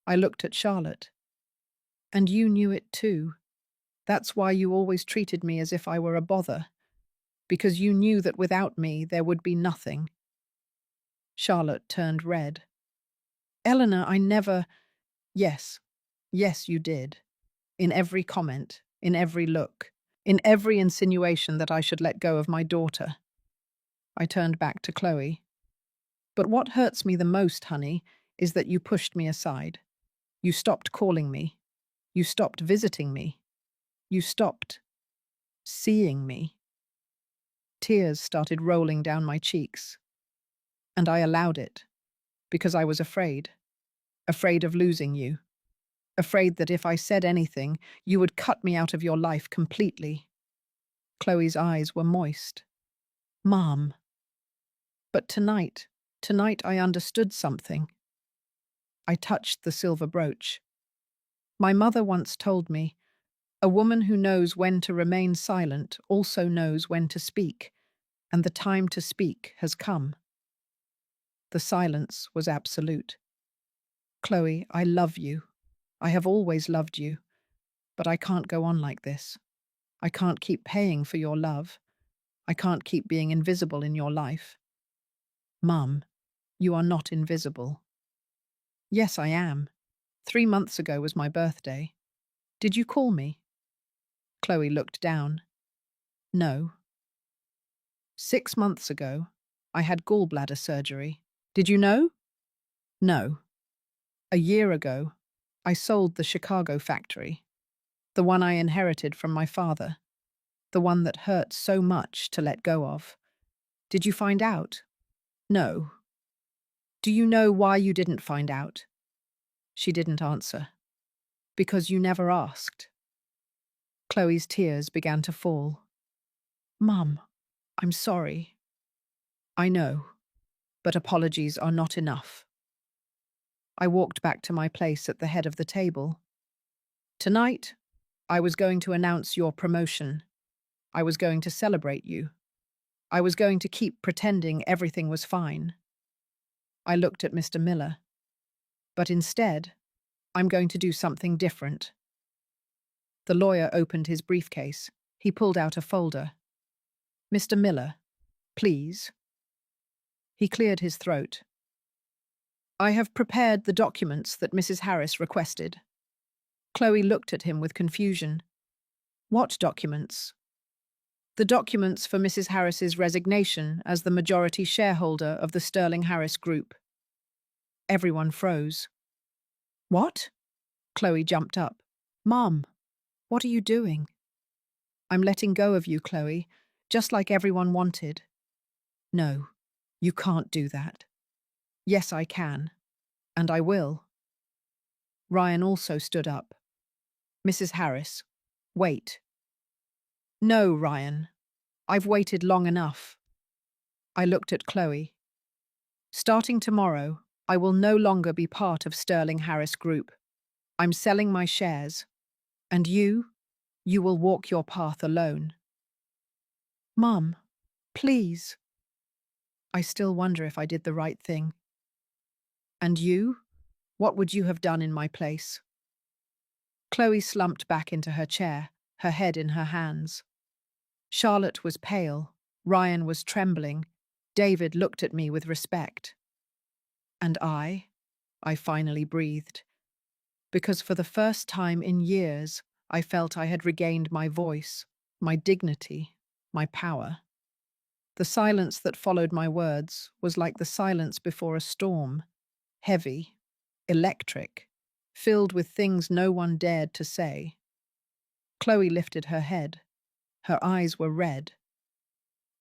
I looked at Charlotte. And you knew it too. That's why you always treated me as if I were a bother. Because you knew that without me there would be nothing. Charlotte turned red. Eleanor, I never… Yes, yes, you did. In every comment, in every look, in every insinuation that I should let go of my daughter. I turned back to Chloe. But what hurts me the most, honey, is that you pushed me aside. You stopped calling me. You stopped visiting me. You stopped seeing me. Tears started rolling down my cheeks. And I allowed it, because I was afraid. Afraid of losing you. Afraid that if I said anything, you would cut me out of your life completely. Chloe's eyes were moist. Mom. But tonight I understood something. I touched the silver brooch. My mother once told me, A woman who knows when to remain silent also knows when to speak, and the time to speak has come. The silence was absolute. Chloe, I love you. I have always loved you, but I can't go on like this. I can't keep paying for your love. I can't keep being invisible in your life. Mum, you are not invisible. Yes, I am. 3 months ago was my birthday. Did you call me? Chloe looked down. No. 6 months ago, I had gallbladder surgery. Did you know? No. A year ago, I sold the Chicago factory, the one I inherited from my father, the one that hurt so much to let go of. Did you find out? No. Do you know why you didn't find out? She didn't answer. Because you never asked. Chloe's tears began to fall. Mum, I'm sorry. I know, but apologies are not enough. I walked back to my place at the head of the table. Tonight, I was going to announce your promotion. I was going to celebrate you. I was going to keep pretending everything was fine. I looked at Mr. Miller. But instead, I'm going to do something different. The lawyer opened his briefcase. He pulled out a folder. Mr. Miller, please. He cleared his throat. I have prepared the documents that Mrs. Harris requested. Chloe looked at him with confusion. What documents? The documents for Mrs. Harris's resignation as the majority shareholder of the Sterling Harris Group. Everyone froze. What? Chloe jumped up. Mom, what are you doing? I'm letting go of you, Chloe, just like everyone wanted. No, you can't do that. Yes, I can. And I will. Ryan also stood up. Mrs. Harris, wait. No, Ryan. I've waited long enough. I looked at Chloe. Starting tomorrow, I will no longer be part of Sterling Harris Group. I'm selling my shares. And you will walk your path alone. Mum, please. I still wonder if I did the right thing. And you? What would you have done in my place? Chloe slumped back into her chair, her head in her hands. Charlotte was pale. Ryan was trembling. David looked at me with respect. And I finally breathed. Because for the first time in years, I felt I had regained my voice, my dignity, my power. The silence that followed my words was like the silence before a storm, heavy, electric, filled with things no one dared to say. Chloe lifted her head. Her eyes were red.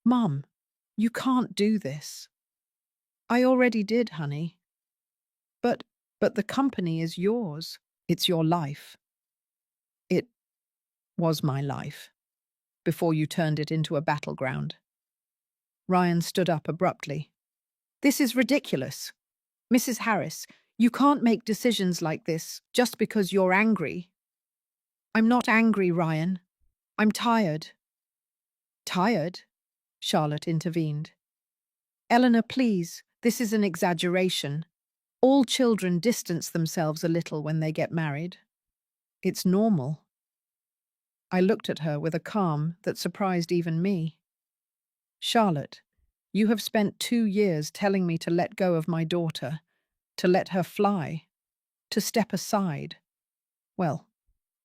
Mum, you can't do this. I already did, honey. But the company is yours. It's your life. It was my life, before you turned it into a battleground. Ryan stood up abruptly. This is ridiculous. Mrs. Harris, you can't make decisions like this just because you're angry. I'm not angry, Ryan. I'm tired. Tired? Charlotte intervened. Eleanor, please, this is an exaggeration. All children distance themselves a little when they get married. It's normal. I looked at her with a calm that surprised even me. Charlotte, you have spent 2 years telling me to let go of my daughter, to let her fly, to step aside. Well,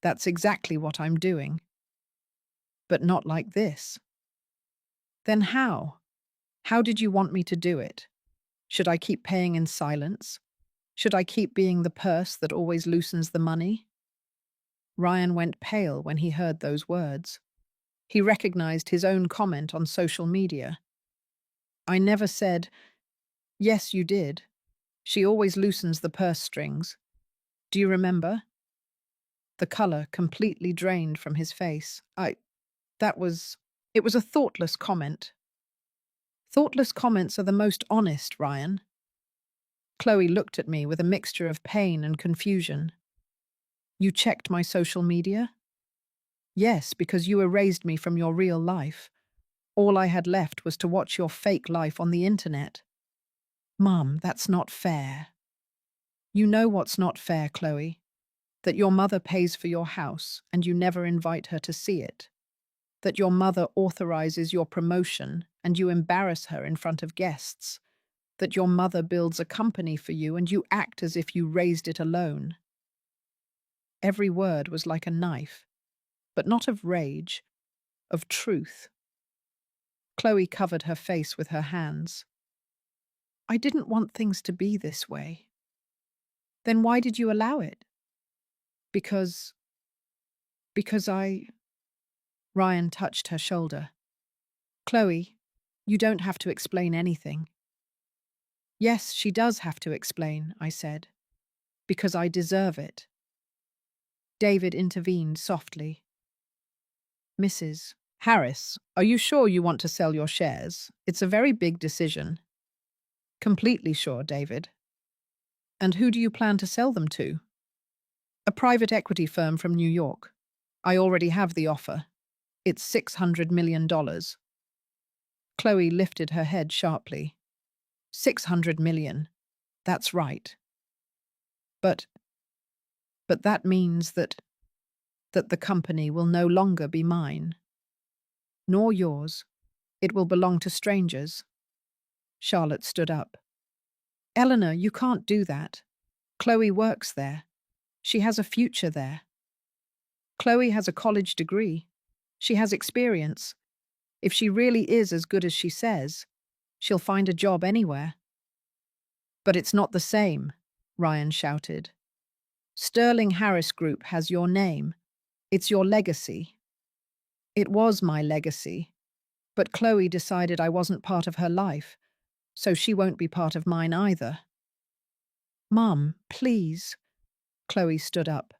that's exactly what I'm doing. But not like this. Then how? How did you want me to do it? Should I keep paying in silence? Should I keep being the purse that always loosens the money? Ryan went pale when he heard those words. He recognized his own comment on social media. I never said, yes, you did. She always loosens the purse strings. Do you remember? The color completely drained from his face. It was a thoughtless comment. Thoughtless comments are the most honest, Ryan. Chloe looked at me with a mixture of pain and confusion. You checked my social media? Yes, because you erased me from your real life. All I had left was to watch your fake life on the internet. Mum, that's not fair. You know what's not fair, Chloe? That your mother pays for your house and you never invite her to see it. That your mother authorizes your promotion and you embarrass her in front of guests. That your mother builds a company for you and you act as if you raised it alone. Every word was like a knife, but not of rage, of truth. Chloe covered her face with her hands. I didn't want things to be this way. Then why did you allow it? Because I... Ryan touched her shoulder. Chloe, you don't have to explain anything. Yes, she does have to explain, I said. Because I deserve it. David intervened softly. Mrs. Harris, are you sure you want to sell your shares? It's a very big decision. Completely sure, David. And who do you plan to sell them to? A private equity firm from New York. I already have the offer. It's $600 million. Chloe lifted her head sharply. 600 million. That's right. But that means that the company will no longer be mine. Nor yours. It will belong to strangers. Charlotte stood up. Eleanor, you can't do that. Chloe works there. She has a future there. Chloe has a college degree. She has experience. If she really is as good as she says, she'll find a job anywhere. But it's not the same, Ryan shouted. Sterling Harris Group has your name. It's your legacy. It was my legacy. But Chloe decided I wasn't part of her life, so she won't be part of mine either. Mum, please. Chloe stood up.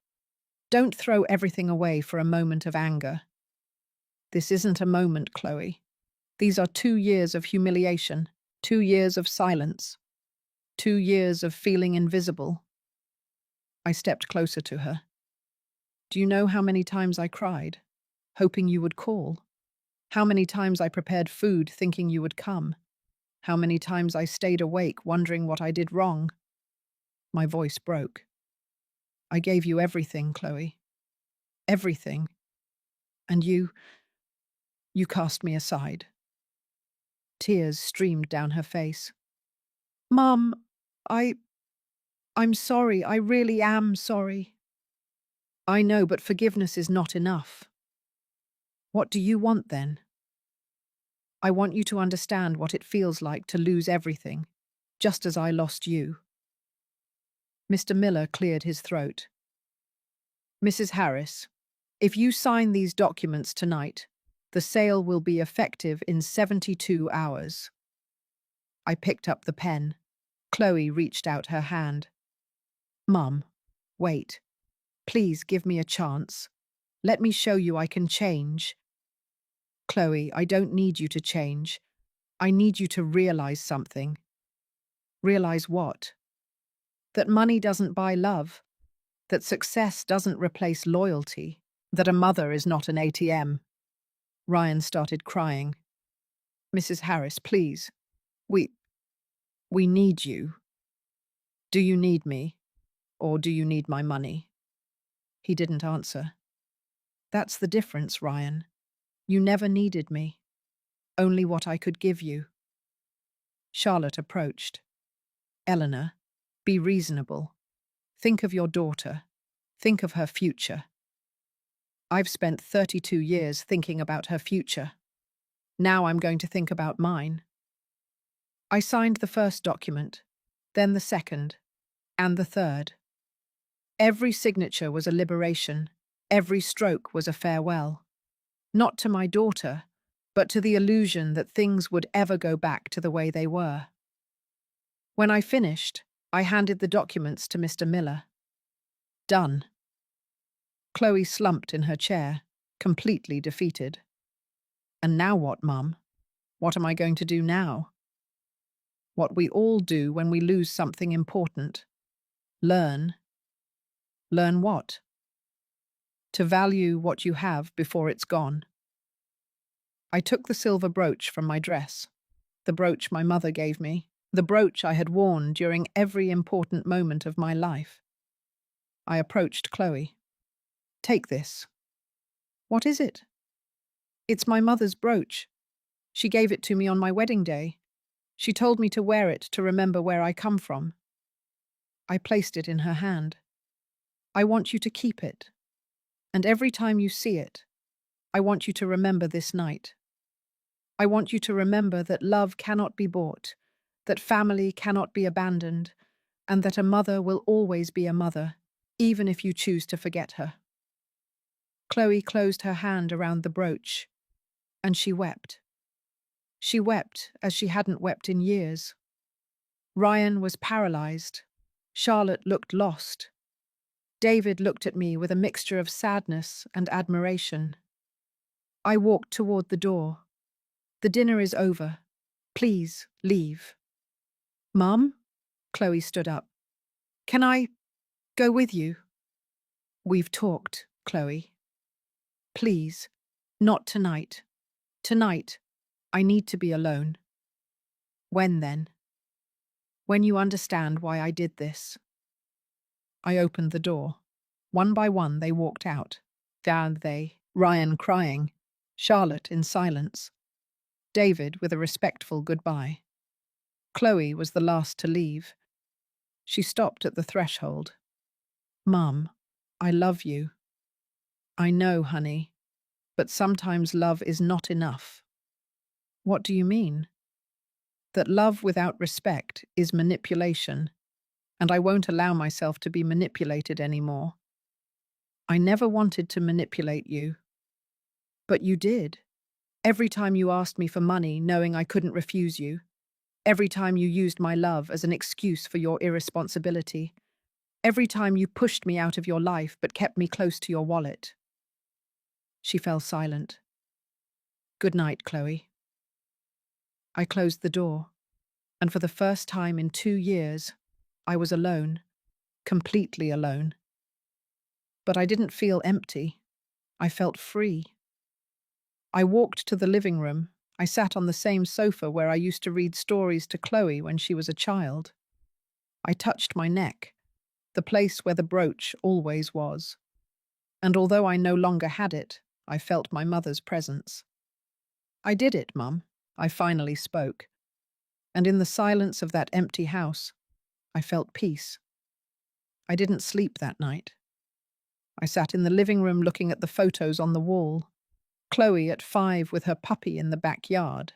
Don't throw everything away for a moment of anger. This isn't a moment, Chloe. These are 2 years of humiliation, 2 years of silence, 2 years of feeling invisible. I stepped closer to her. Do you know how many times I cried, hoping you would call? How many times I prepared food thinking you would come? How many times I stayed awake wondering what I did wrong? My voice broke. I gave you everything, Chloe. Everything. And you cast me aside. Tears streamed down her face. Mum, I'm sorry. I really am sorry. I know, but forgiveness is not enough. What do you want then? I want you to understand what it feels like to lose everything, just as I lost you. Mr. Miller cleared his throat. Mrs. Harris, if you sign these documents tonight, the sale will be effective in 72 hours. I picked up the pen. Chloe reached out her hand. Mum, wait. Please give me a chance. Let me show you I can change. Chloe, I don't need you to change. I need you to realize something. Realize what? That money doesn't buy love. That success doesn't replace loyalty. That a mother is not an ATM. Ryan started crying. Mrs. Harris, please. We need you. Do you need me? Or do you need my money? He didn't answer. That's the difference, Ryan. You never needed me. Only what I could give you. Charlotte approached. Eleanor, be reasonable. Think of your daughter. Think of her future. I've spent 32 years thinking about her future. Now I'm going to think about mine. I signed the first document, then the second, and the third. Every signature was a liberation. Every stroke was a farewell. Not to my daughter, but to the illusion that things would ever go back to the way they were. When I finished, I handed the documents to Mr. Miller. Done. Chloe slumped in her chair, completely defeated. And now what, Mum? What am I going to do now? What we all do when we lose something important. Learn. Learn what? to value what you have before it's gone. I took the silver brooch from my dress, the brooch my mother gave me, the brooch I had worn during every important moment of my life. I approached Chloe. Take this. What is it? It's my mother's brooch. She gave it to me on my wedding day. She told me to wear it to remember where I come from. I placed it in her hand. I want you to keep it. And every time you see it, I want you to remember this night. I want you to remember that love cannot be bought, that family cannot be abandoned, and that a mother will always be a mother, even if you choose to forget her. Chloe closed her hand around the brooch, and she wept. She wept as she hadn't wept in years. Ryan was paralyzed. Charlotte looked lost. David looked at me with a mixture of sadness and admiration. I walked toward the door. The dinner is over. Please leave. Mum? Chloe stood up. Can I go with you? We've talked, Chloe. Please, not tonight. Tonight, I need to be alone. When then? When you understand why I did this. I opened the door. One by one, they walked out. Down they, Ryan crying, Charlotte in silence, David with a respectful goodbye. Chloe was the last to leave. She stopped at the threshold. Mum, I love you. I know, honey, but sometimes love is not enough. What do you mean? That love without respect is manipulation, and I won't allow myself to be manipulated anymore. I never wanted to manipulate you. But you did. Every time you asked me for money knowing I couldn't refuse you. Every time you used my love as an excuse for your irresponsibility. Every time you pushed me out of your life but kept me close to your wallet. She fell silent. Good night, Chloe. I closed the door, and for the first time in 2 years, I was alone, completely alone. But I didn't feel empty. I felt free. I walked to the living room. I sat on the same sofa where I used to read stories to Chloe when she was a child. I touched my neck, the place where the brooch always was. And although I no longer had it, I felt my mother's presence. I did it, Mum. I finally spoke. And in the silence of that empty house, I felt peace. I didn't sleep that night. I sat in the living room looking at the photos on the wall. Chloe at 5 with her puppy in the backyard.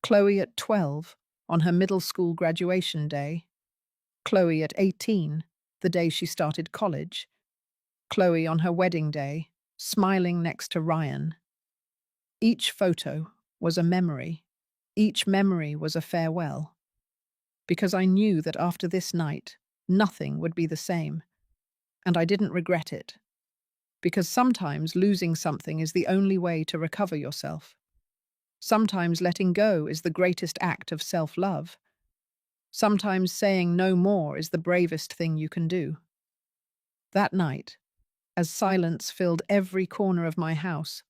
Chloe at 12 on her middle school graduation day. Chloe at 18, the day she started college. Chloe on her wedding day, smiling next to Ryan. Each photo was a memory. Each memory was a farewell. Because I knew that after this night, nothing would be the same. And I didn't regret it. Because sometimes losing something is the only way to recover yourself. Sometimes letting go is the greatest act of self-love. Sometimes saying no more is the bravest thing you can do. That night, as silence filled every corner of my house,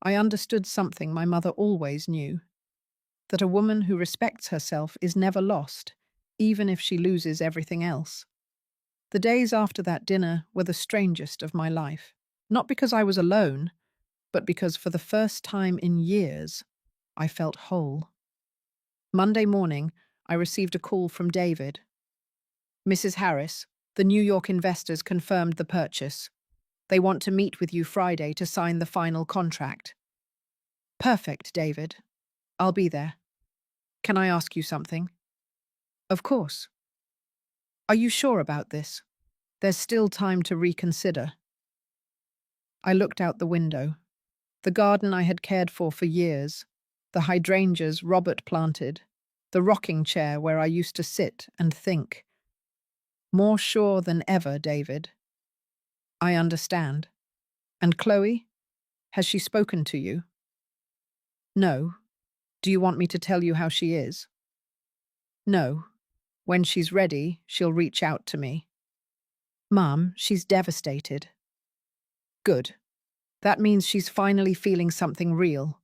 I understood something my mother always knew. That a woman who respects herself is never lost, even if she loses everything else. The days after that dinner were the strangest of my life. Not because I was alone, but because for the first time in years, I felt whole. Monday morning, I received a call from David. Mrs. Harris, the New York investors confirmed the purchase. They want to meet with you Friday to sign the final contract. Perfect, David. I'll be there. Can I ask you something? Of course. Are you sure about this? There's still time to reconsider. I looked out the window. The garden I had cared for years, the hydrangeas Robert planted, the rocking chair where I used to sit and think. More sure than ever, David. I understand. And Chloe? Has she spoken to you? No. Do you want me to tell you how she is? No. When she's ready, she'll reach out to me. Mum, she's devastated. Good. That means she's finally feeling something real.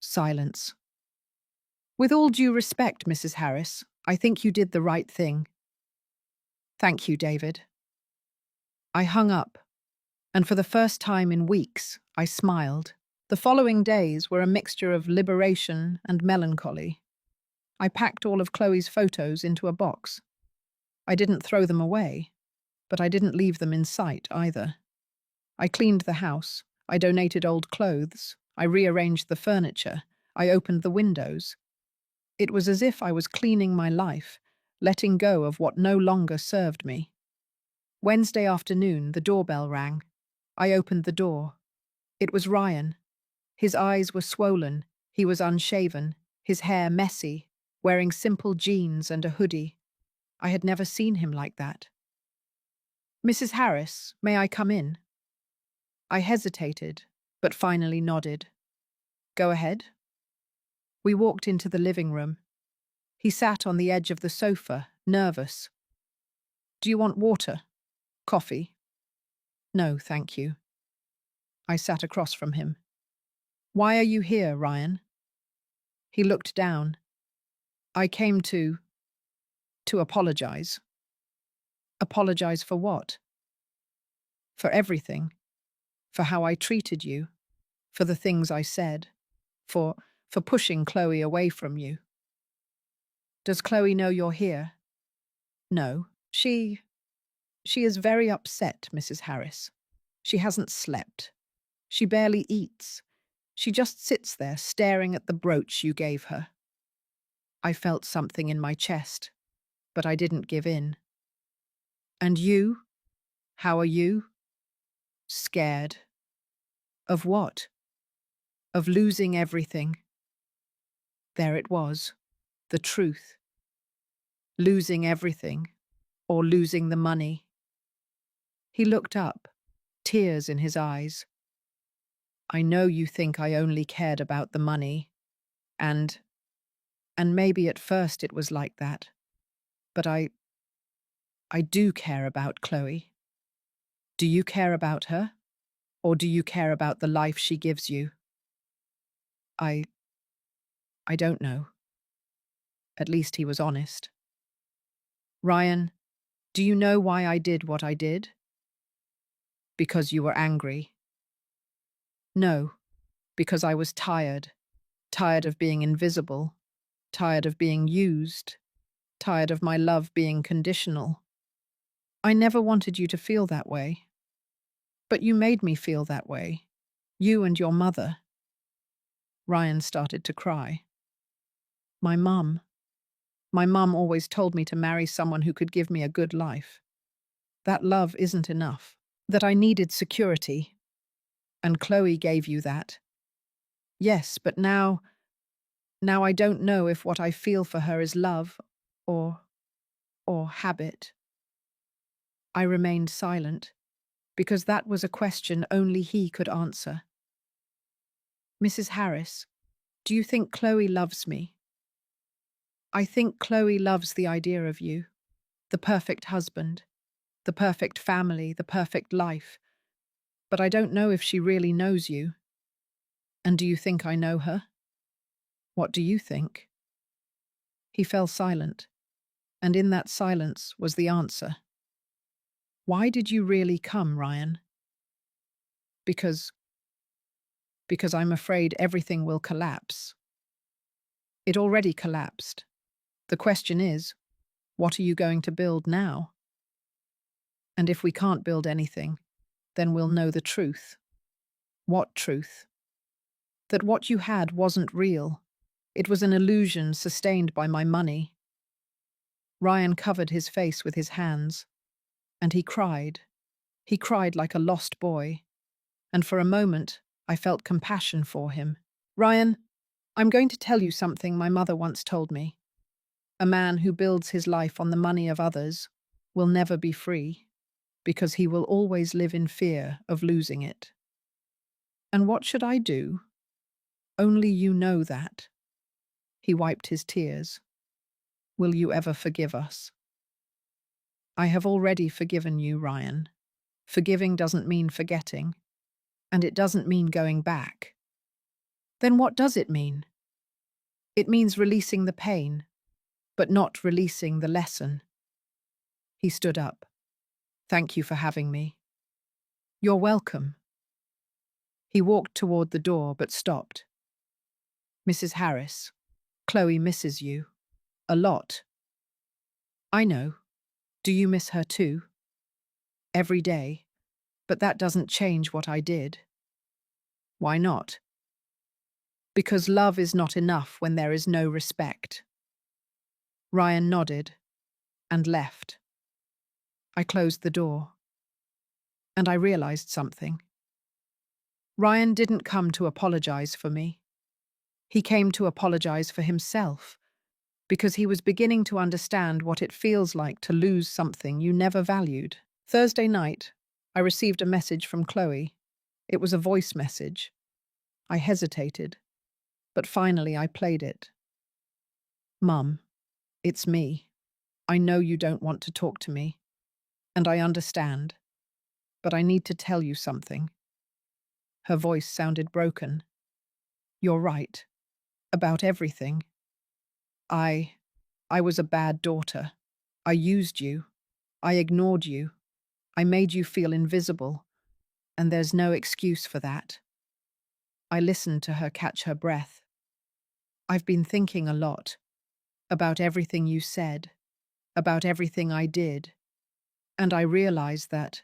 Silence. With all due respect, Mrs. Harris, I think you did the right thing. Thank you, David. I hung up, and for the first time in weeks, I smiled. The following days were a mixture of liberation and melancholy. I packed all of Chloe's photos into a box. I didn't throw them away, but I didn't leave them in sight either. I cleaned the house, I donated old clothes, I rearranged the furniture, I opened the windows. It was as if I was cleaning my life, letting go of what no longer served me. Wednesday afternoon, the doorbell rang. I opened the door. It was Ryan. His eyes were swollen, he was unshaven, his hair messy, wearing simple jeans and a hoodie. I had never seen him like that. Mrs. Harris, may I come in? I hesitated, but finally nodded. Go ahead. We walked into the living room. He sat on the edge of the sofa, nervous. Do you want water? Coffee? No, thank you. I sat across from him. Why are you here, Ryan? He looked down. I came to apologize. Apologize for what? For everything. For how I treated you. For the things I said. For pushing Chloe away from you. Does Chloe know you're here? No. She is very upset, Mrs. Harris. She hasn't slept. She barely eats. She just sits there staring at the brooch you gave her. I felt something in my chest, but I didn't give in. And you? How are you? Scared. Of what? Of losing everything. There it was, the truth. Losing everything, or losing the money. He looked up, tears in his eyes. I know you think I only cared about the money, and maybe at first it was like that, but I do care about Chloe. Do you care about her, or do you care about the life she gives you? I don't know. At least he was honest. Ryan, do you know why I did what I did? Because you were angry. No, because I was tired. Tired of being invisible. Tired of being used. Tired of my love being conditional. I never wanted you to feel that way. But you made me feel that way. You and your mother. Ryan started to cry. My mum. My mum always told me to marry someone who could give me a good life. That love isn't enough. That I needed security. And Chloe gave you that. Yes, but now I don't know if what I feel for her is love or habit. I remained silent, because that was a question only he could answer. Mrs. Harris, do you think Chloe loves me? I think Chloe loves the idea of you, the perfect husband, the perfect family, the perfect life, but I don't know if she really knows you. And do you think I know her? What do you think? He fell silent, and in that silence was the answer. Why did you really come, Ryan? Because I'm afraid everything will collapse. It already collapsed. The question is, what are you going to build now? And if we can't build anything, then we'll know the truth. What truth? That what you had wasn't real. It was an illusion sustained by my money. Ryan covered his face with his hands, and he cried. He cried like a lost boy, and for a moment I felt compassion for him. Ryan, I'm going to tell you something my mother once told me. A man who builds his life on the money of others will never be free, because he will always live in fear of losing it. And what should I do? Only you know that. He wiped his tears. Will you ever forgive us? I have already forgiven you, Ryan. Forgiving doesn't mean forgetting. And it doesn't mean going back. Then what does it mean? It means releasing the pain, but not releasing the lesson. He stood up. Thank you for having me. You're welcome. He walked toward the door but stopped. Mrs. Harris, Chloe misses you. A lot. I know. Do you miss her too? Every day. But that doesn't change what I did. Why not? Because love is not enough when there is no respect. Ryan nodded and left. I closed the door. And I realized something. Ryan didn't come to apologize for me. He came to apologize for himself, because he was beginning to understand what it feels like to lose something you never valued. Thursday night, I received a message from Chloe. It was a voice message. I hesitated, but finally I played it. Mum, it's me. I know you don't want to talk to me, and I understand, but I need to tell you something. Her voice sounded broken. You're right. About everything. I was a bad daughter. I used you. I ignored you. I made you feel invisible, and there's no excuse for that. I listened to her catch her breath. I've been thinking a lot about everything you said, about everything I did, and I realized that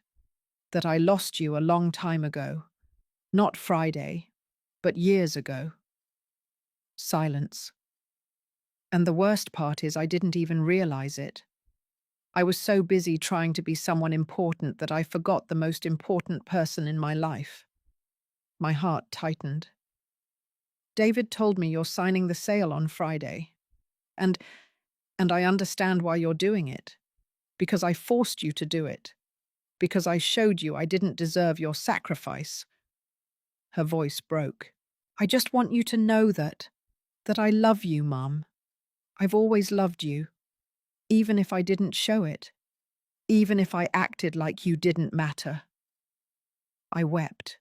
I lost you a long time ago. Not Friday, but years ago. Silence. And the worst part is I didn't even realize it. I was so busy trying to be someone important that I forgot the most important person in my life. My heart tightened. David told me you're signing the sale on Friday. And I understand why you're doing it. Because I forced you to do it. Because I showed you I didn't deserve your sacrifice. Her voice broke. I just want you to know that I love you, Mum. I've always loved you, even if I didn't show it, even if I acted like you didn't matter. I wept.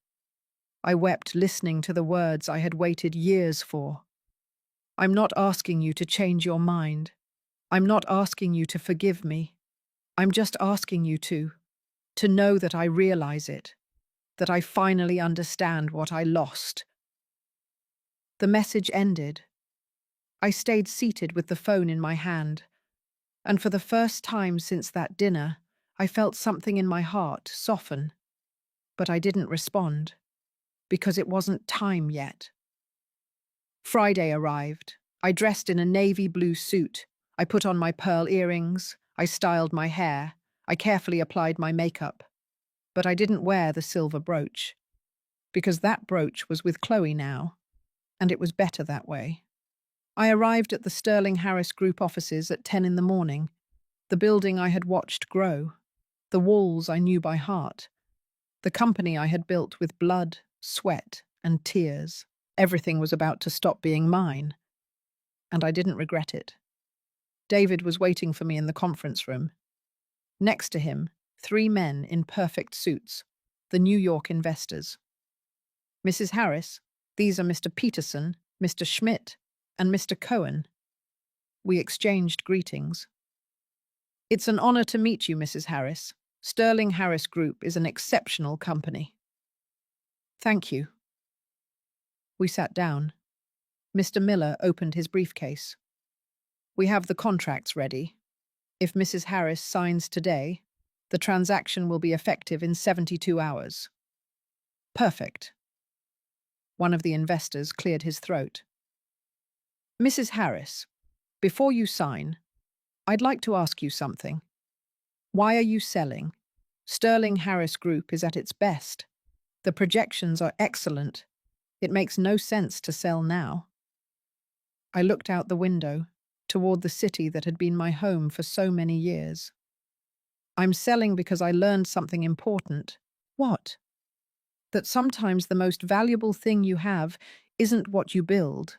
I wept listening to the words I had waited years for. I'm not asking you to change your mind. I'm not asking you to forgive me. I'm just asking you to know that I realize it, that I finally understand what I lost. The message ended. I stayed seated with the phone in my hand, and for the first time since that dinner, I felt something in my heart soften. But I didn't respond, because it wasn't time yet. Friday arrived. I dressed in a navy blue suit. I put on my pearl earrings. I styled my hair. I carefully applied my makeup. But I didn't wear the silver brooch, because that brooch was with Chloe now, and it was better that way. I arrived at the Sterling Harris Group offices at 10 in the morning, the building I had watched grow, the walls I knew by heart, the company I had built with blood, sweat, and tears. Everything was about to stop being mine, and I didn't regret it. David was waiting for me in the conference room. Next to him, 3 men in perfect suits, the New York investors. Mrs. Harris, these are Mr. Peterson, Mr. Schmidt, and Mr. Cohen. We exchanged greetings. It's an honor to meet you, Mrs. Harris. Sterling Harris Group is an exceptional company. Thank you. We sat down. Mr. Miller opened his briefcase. We have the contracts ready. If Mrs. Harris signs today, the transaction will be effective in 72 hours. Perfect. One of the investors cleared his throat. Mrs. Harris, before you sign, I'd like to ask you something. Why are you selling? Sterling Harris Group is at its best. The projections are excellent. It makes no sense to sell now. I looked out the window, toward the city that had been my home for so many years. I'm selling because I learned something important. What? That sometimes the most valuable thing you have isn't what you build,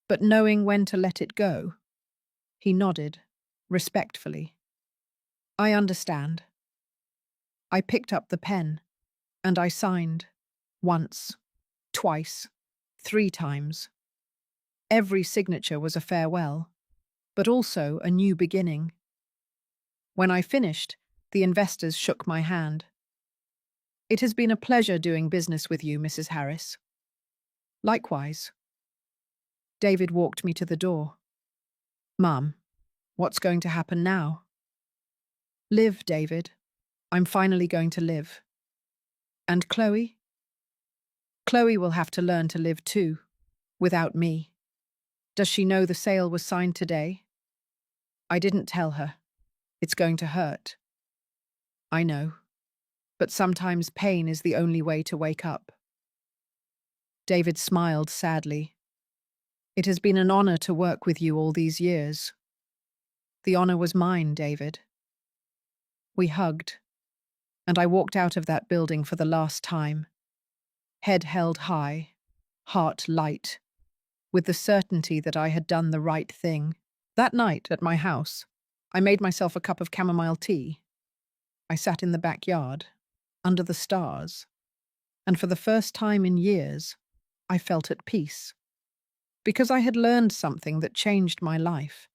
but knowing when to let it go. He nodded, respectfully. I understand. I picked up the pen, and I signed. Once, twice, 3 times. Every signature was a farewell, but also a new beginning. When I finished, the investors shook my hand. "It has been a pleasure doing business with you, Mrs. Harris." "Likewise." David walked me to the door. "Mum, what's going to happen now?" "Live, David. I'm finally going to live." "And Chloe?" "Chloe will have to learn to live too, without me." "Does she know the sale was signed today?" "I didn't tell her. It's going to hurt." "I know. But sometimes pain is the only way to wake up." David smiled sadly. "It has been an honor to work with you all these years." "The honor was mine, David." We hugged, and I walked out of that building for the last time, head held high, heart light, with the certainty that I had done the right thing. That night at my house, I made myself a cup of chamomile tea. I sat in the backyard, under the stars, and for the first time in years, I felt at peace. Because I had learned something that changed my life.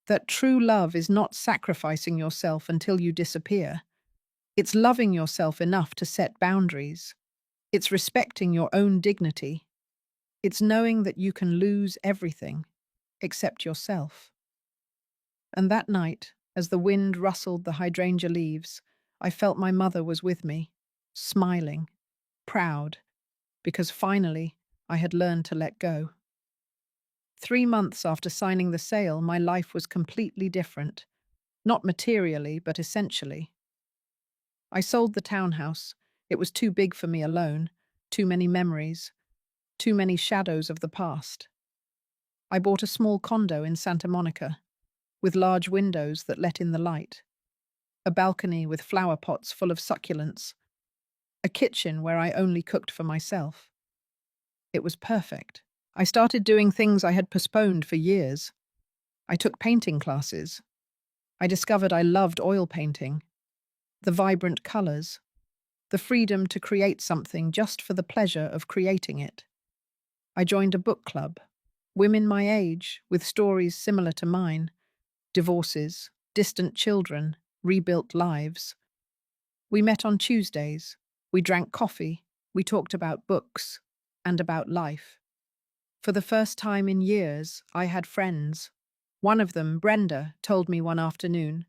That true love is not sacrificing yourself until you disappear. It's loving yourself enough to set boundaries. It's respecting your own dignity. It's knowing that you can lose everything, except yourself. And that night, as the wind rustled the hydrangea leaves, I felt my mother was with me, smiling, proud, because finally I had learned to let go. 3 months after signing the sale, my life was completely different. Not materially, but essentially. I sold the townhouse. It was too big for me alone, too many memories, too many shadows of the past. I bought a small condo in Santa Monica, with large windows that let in the light, a balcony with flower pots full of succulents, a kitchen where I only cooked for myself. It was perfect. I started doing things I had postponed for years. I took painting classes. I discovered I loved oil painting, the vibrant colors, the freedom to create something just for the pleasure of creating it. I joined a book club, women my age with stories similar to mine, divorces, distant children, rebuilt lives. We met on Tuesdays, we drank coffee, we talked about books and about life. For the first time in years, I had friends. One of them, Brenda, told me one afternoon,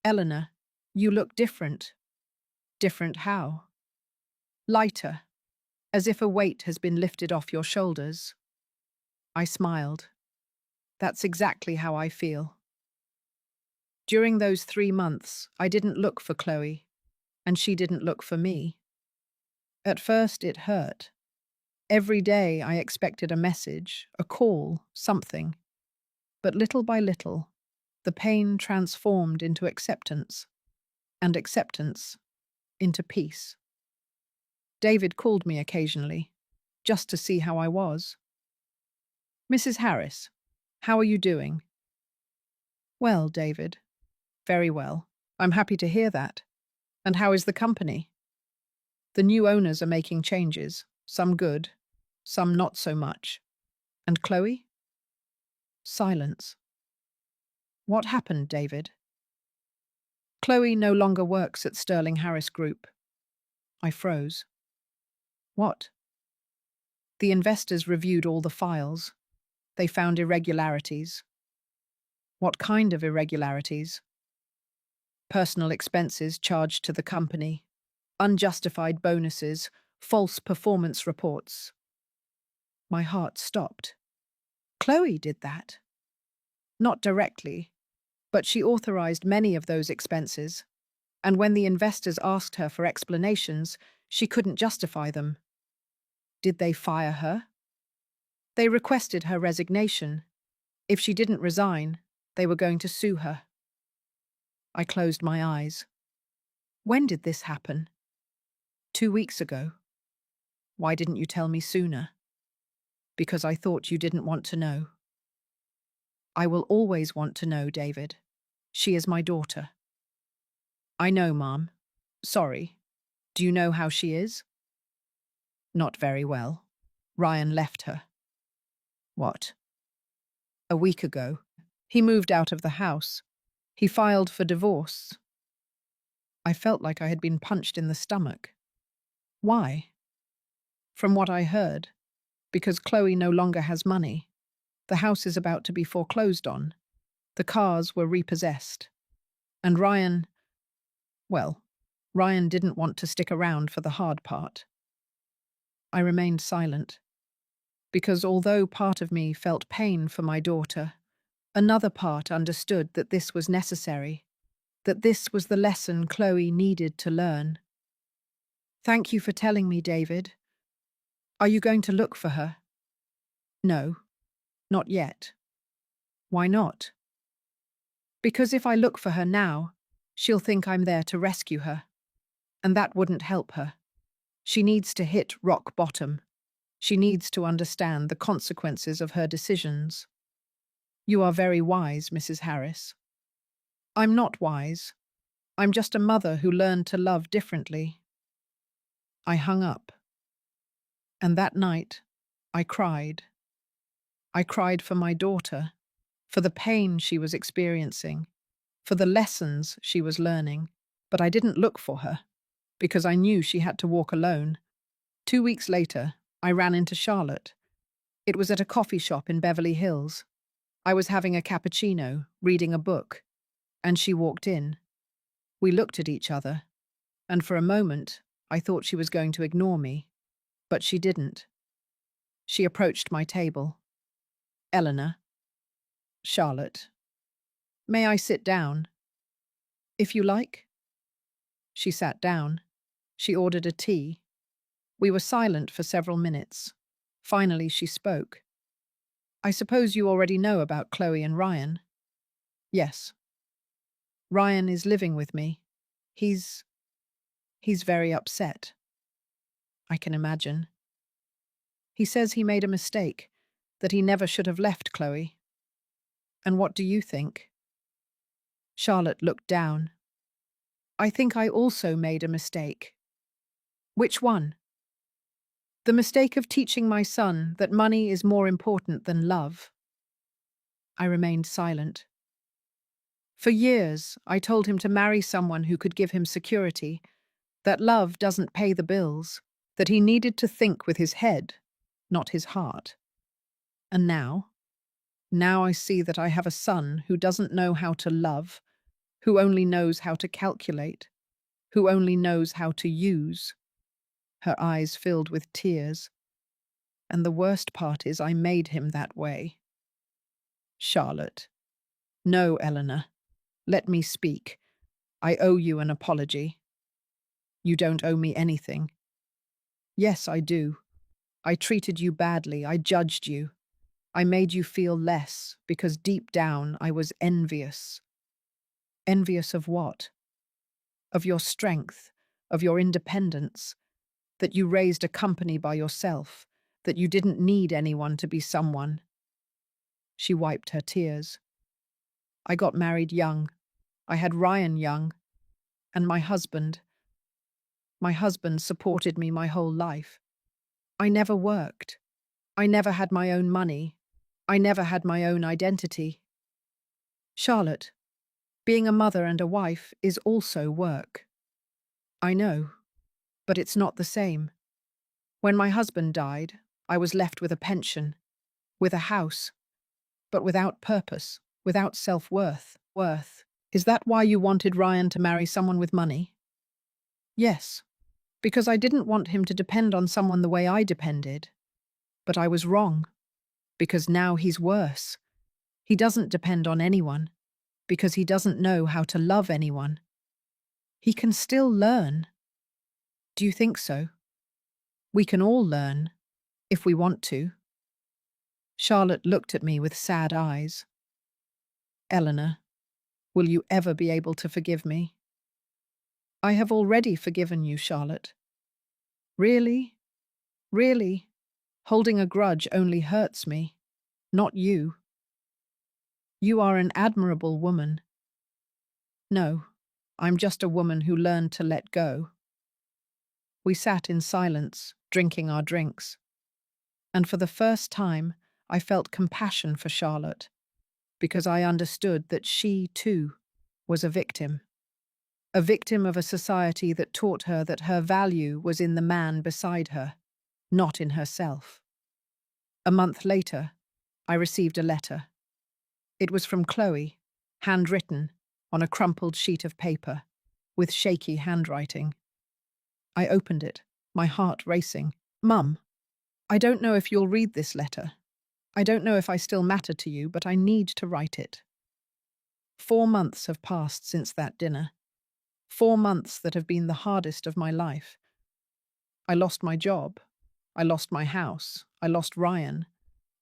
"Eleanor, you look different." "Different how?" "Lighter, as if a weight has been lifted off your shoulders." I smiled. That's exactly how I feel. During those 3 months, I didn't look for Chloe, and she didn't look for me. At first, it hurt. Every day I expected a message, a call, something. But little by little, the pain transformed into acceptance, and acceptance into peace. David called me occasionally, just to see how I was. "Mrs. Harris, how are you doing?" "Well, David, very well. I'm happy to hear that. And how is the company?" "The new owners are making changes, some good, some not so much." "And Chloe?" Silence. "What happened, David?" "Chloe no longer works at Sterling Harris Group." I froze. "What?" "The investors reviewed all the files. They found irregularities." "What kind of irregularities?" "Personal expenses charged to the company, unjustified bonuses, false performance reports." My heart stopped. Chloe did that. Not directly, but she authorized many of those expenses, and when the investors asked her for explanations, she couldn't justify them. Did they fire her? They requested her resignation. If she didn't resign, they were going to sue her. I closed my eyes. When did this happen? 2 weeks ago. Why didn't you tell me sooner? Because I thought you didn't want to know. I will always want to know, David. She is my daughter. I know, Mom. Sorry. Do you know how she is? Not very well. Ryan left her. What? A week ago. He moved out of the house. He filed for divorce. I felt like I had been punched in the stomach. Why? From what I heard, because Chloe no longer has money. The house is about to be foreclosed on. The cars were repossessed. And well, Ryan didn't want to stick around for the hard part. I remained silent, because although part of me felt pain for my daughter, another part understood that this was necessary, that this was the lesson Chloe needed to learn. Thank you for telling me, David. Are you going to look for her? No, not yet. Why not? Because if I look for her now, she'll think I'm there to rescue her. And that wouldn't help her. She needs to hit rock bottom. She needs to understand the consequences of her decisions. You are very wise, Mrs. Harris. I'm not wise. I'm just a mother who learned to love differently. I hung up. And that night, I cried. I cried for my daughter, for the pain she was experiencing, for the lessons she was learning, but I didn't look for her, because I knew she had to walk alone. 2 weeks later, I ran into Charlotte. It was at a coffee shop in Beverly Hills. I was having a cappuccino, reading a book, and she walked in. We looked at each other, and for a moment, I thought she was going to ignore me, but she didn't. She approached my table. Eleanor. Charlotte. May I sit down? If you like. She sat down. She ordered a tea. We were silent for several minutes. Finally, she spoke. I suppose you already know about Chloe and Ryan? Yes. Ryan is living with me. He's very upset. I can imagine. He says he made a mistake, that he never should have left Chloe. And what do you think? Charlotte looked down. I think I also made a mistake. Which one? The mistake of teaching my son that money is more important than love. I remained silent. For years, I told him to marry someone who could give him security, that love doesn't pay the bills, that he needed to think with his head, not his heart. And now I see that I have a son who doesn't know how to love, who only knows how to calculate, who only knows how to use. Her eyes filled with tears. And the worst part is I made him that way. Charlotte. No, Eleanor. Let me speak. I owe you an apology. You don't owe me anything. Yes, I do. I treated you badly. I judged you. I made you feel less because deep down I was envious. Envious of what? Of your strength, of your independence, that you raised a company by yourself, that you didn't need anyone to be someone. She wiped her tears. I got married young. I had Ryan young. And my husband supported me my whole life. I never worked. I never had my own money. I never had my own identity. Charlotte, being a mother and a wife is also work. I know, but it's not the same. When my husband died, I was left with a pension, with a house, but without purpose, without self-worth. Is that why you wanted Ryan to marry someone with money? Yes, because I didn't want him to depend on someone the way I depended. But I was wrong, because now he's worse. He doesn't depend on anyone, because he doesn't know how to love anyone. He can still learn. Do you think so? We can all learn, if we want to. Charlotte looked at me with sad eyes. Eleanor, will you ever be able to forgive me? I have already forgiven you, Charlotte. Really? Really? Holding a grudge only hurts me, not you. You are an admirable woman. No, I'm just a woman who learned to let go. We sat in silence, drinking our drinks. And for the first time, I felt compassion for Charlotte, because I understood that she, too, was a victim of a society that taught her that her value was in the man beside her, not in herself. A month later, I received a letter. It was from Chloe, handwritten on a crumpled sheet of paper, with shaky handwriting. I opened it, my heart racing. Mum, I don't know if you'll read this letter. I don't know if I still matter to you, but I need to write it. 4 months have passed since that dinner. 4 months that have been the hardest of my life. I lost my job. I lost my house. I lost Ryan.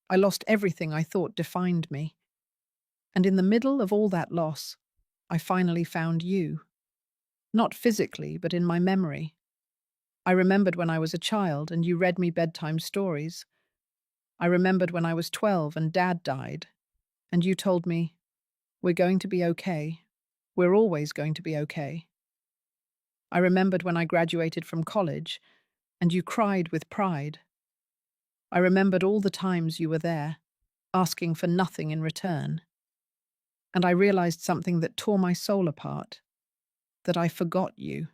I lost everything I thought defined me. And in the middle of all that loss, I finally found you. Not physically, but in my memory. I remembered when I was a child and you read me bedtime stories. I remembered when I was 12 and Dad died, and you told me, "We're going to be okay. We're always going to be okay." I remembered when I graduated from college, and you cried with pride. I remembered all the times you were there, asking for nothing in return. And I realized something that tore my soul apart, that I forgot you.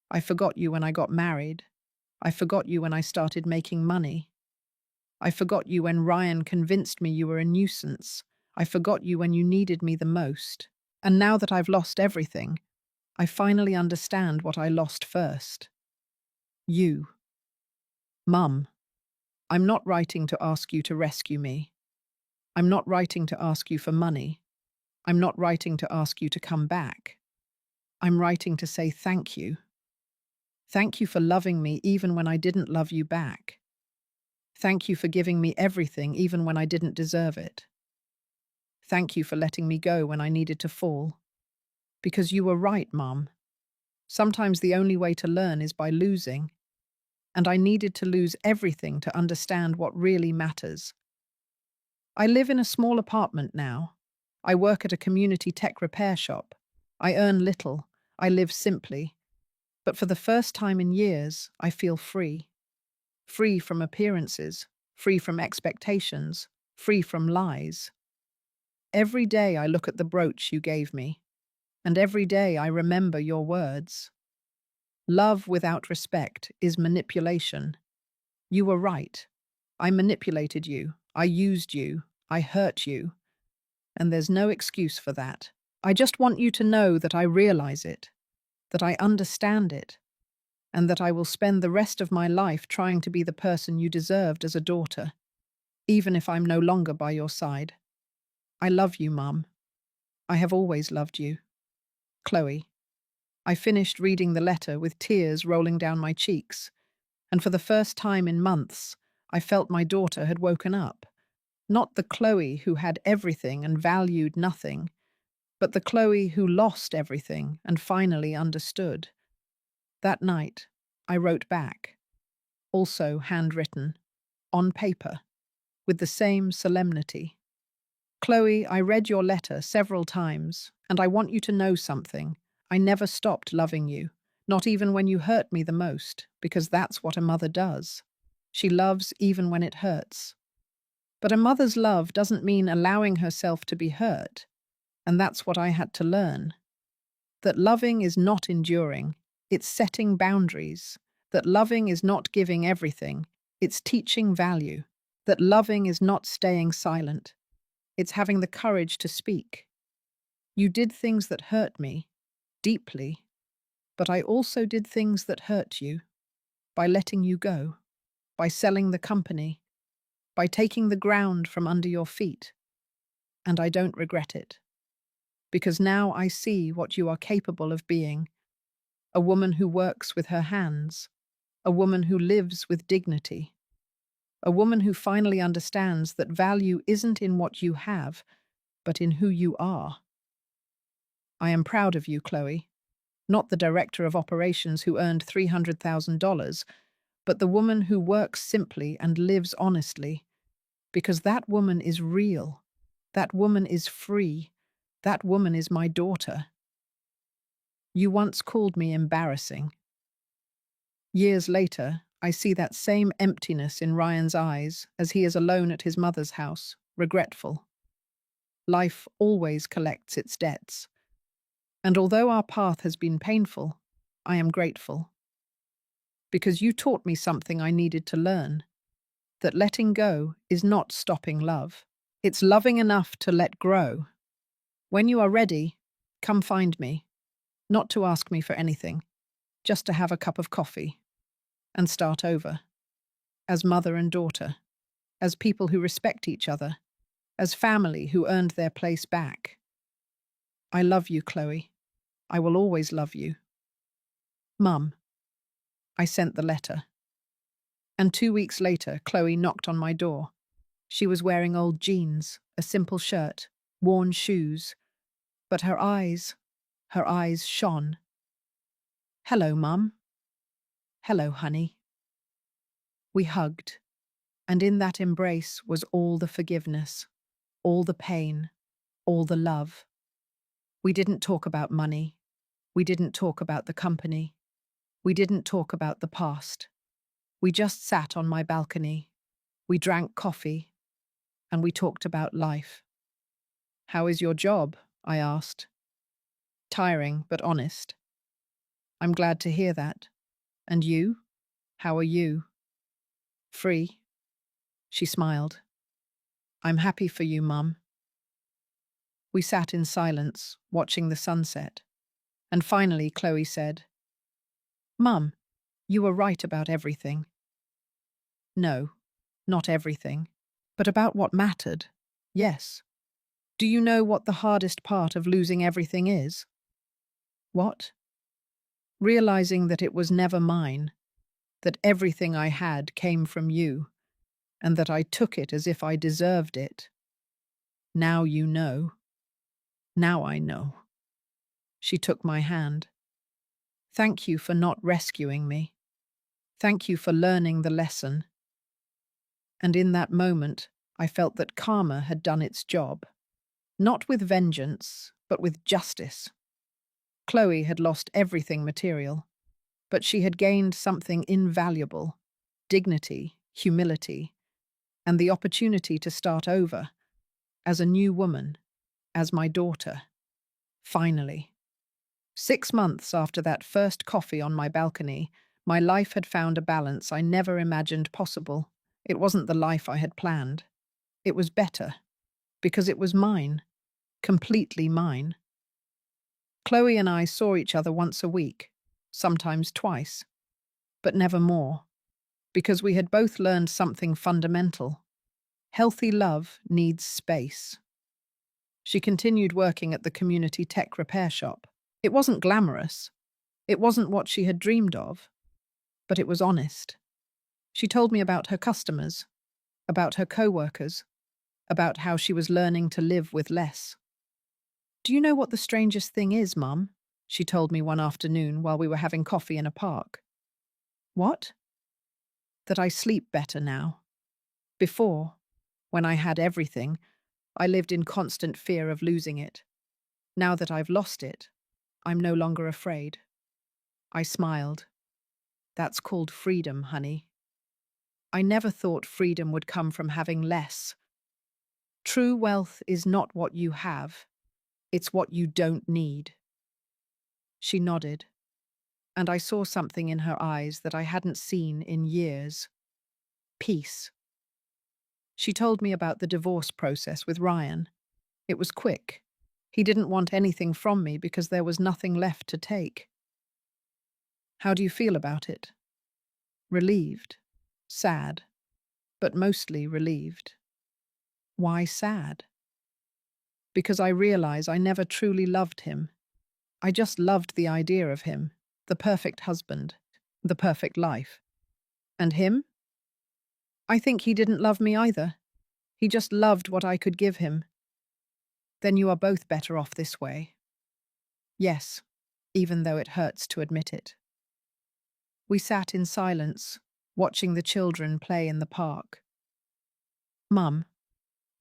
I forgot you when I got married. I forgot you when I started making money. I forgot you when Ryan convinced me you were a nuisance. I forgot you when you needed me the most. And now that I've lost everything, I finally understand what I lost first. You. Mum, I'm not writing to ask you to rescue me. I'm not writing to ask you for money. I'm not writing to ask you to come back. I'm writing to say thank you. Thank you for loving me even when I didn't love you back. Thank you for giving me everything even when I didn't deserve it. Thank you for letting me go when I needed to fall. Because you were right, Mum. Sometimes the only way to learn is by losing. And I needed to lose everything to understand what really matters. I live in a small apartment now. I work at a community tech repair shop. I earn little. I live simply. But for the first time in years, I feel free. Free from appearances, free from expectations, free from lies. Every day I look at the brooch you gave me, and every day I remember your words. Love without respect is manipulation. You were right. I manipulated you. I used you. I hurt you. And there's no excuse for that. I just want you to know that I realize it, that I understand it, and that I will spend the rest of my life trying to be the person you deserved as a daughter, even if I'm no longer by your side. I love you, Mum. I have always loved you. Chloe. I finished reading the letter with tears rolling down my cheeks, and for the first time in months, I felt my daughter had woken up. Not the Chloe who had everything and valued nothing, but the Chloe who lost everything and finally understood. That night, I wrote back, also handwritten, on paper, with the same solemnity. Chloe, I read your letter several times, and I want you to know something. I never stopped loving you, not even when you hurt me the most, because that's what a mother does. She loves even when it hurts. But a mother's love doesn't mean allowing herself to be hurt, and that's what I had to learn. That loving is not enduring, it's setting boundaries. That loving is not giving everything, it's teaching value. That loving is not staying silent, it's having the courage to speak. You did things that hurt me, deeply, but I also did things that hurt you, by letting you go, by selling the company, by taking the ground from under your feet. And I don't regret it, because now I see what you are capable of being. A woman who works with her hands, a woman who lives with dignity, a woman who finally understands that value isn't in what you have, but in who you are. I am proud of you, Chloe. Not the director of operations who earned $300,000, but the woman who works simply and lives honestly. Because that woman is real. That woman is free. That woman is my daughter. You once called me embarrassing. Years later, I see that same emptiness in Ryan's eyes as he is alone at his mother's house, regretful. Life always collects its debts. And although our path has been painful, I am grateful. Because you taught me something I needed to learn, that letting go is not stopping love. It's loving enough to let grow. When you are ready, come find me, not to ask me for anything, just to have a cup of coffee and start over, as mother and daughter, as people who respect each other, as family who earned their place back. I love you, Chloe. I will always love you. Mum. I sent the letter. And 2 weeks later, Chloe knocked on my door. She was wearing old jeans, a simple shirt, worn shoes, but her eyes shone. Hello, Mum. Hello, honey. We hugged, and in that embrace was all the forgiveness, all the pain, all the love. We didn't talk about money. We didn't talk about the company. We didn't talk about the past. We just sat on my balcony. We drank coffee, and we talked about life. How is your job? I asked. Tiring, but honest. I'm glad to hear that. And you? How are you? Free. She smiled. I'm happy for you, Mum. We sat in silence, watching the sunset. And finally, Chloe said, Mum, you were right about everything. No, not everything, but about what mattered. Yes. Do you know what the hardest part of losing everything is? What? Realizing that it was never mine, that everything I had came from you, and that I took it as if I deserved it. Now you know. Now I know. She took my hand. Thank you for not rescuing me. Thank you for learning the lesson. And in that moment, I felt that karma had done its job. Not with vengeance, but with justice. Chloe had lost everything material, but she had gained something invaluable: dignity, humility, and the opportunity to start over, as a new woman, as my daughter. Finally. 6 months after that first coffee on my balcony, my life had found a balance I never imagined possible. It wasn't the life I had planned. It was better, because it was mine, completely mine. Chloe and I saw each other once a week, sometimes twice, but never more, because we had both learned something fundamental. Healthy love needs space. She continued working at the community tech repair shop. It wasn't glamorous. It wasn't what she had dreamed of, but it was honest. She told me about her customers, about her co-workers, about how she was learning to live with less. Do you know what the strangest thing is, Mum? She told me one afternoon while we were having coffee in a park. What? That I sleep better now. Before, when I had everything, I lived in constant fear of losing it. Now that I've lost it, I'm no longer afraid. I smiled. That's called freedom, honey. I never thought freedom would come from having less. True wealth is not what you have, it's what you don't need. She nodded, and I saw something in her eyes that I hadn't seen in years. Peace. She told me about the divorce process with Ryan. It was quick. He didn't want anything from me because there was nothing left to take. How do you feel about it? Relieved. Sad. But mostly relieved. Why sad? Because I realize I never truly loved him. I just loved the idea of him, the perfect husband, the perfect life. And him? I think he didn't love me either. He just loved what I could give him. Then you are both better off this way. Yes, even though it hurts to admit it. We sat in silence, watching the children play in the park. Mum,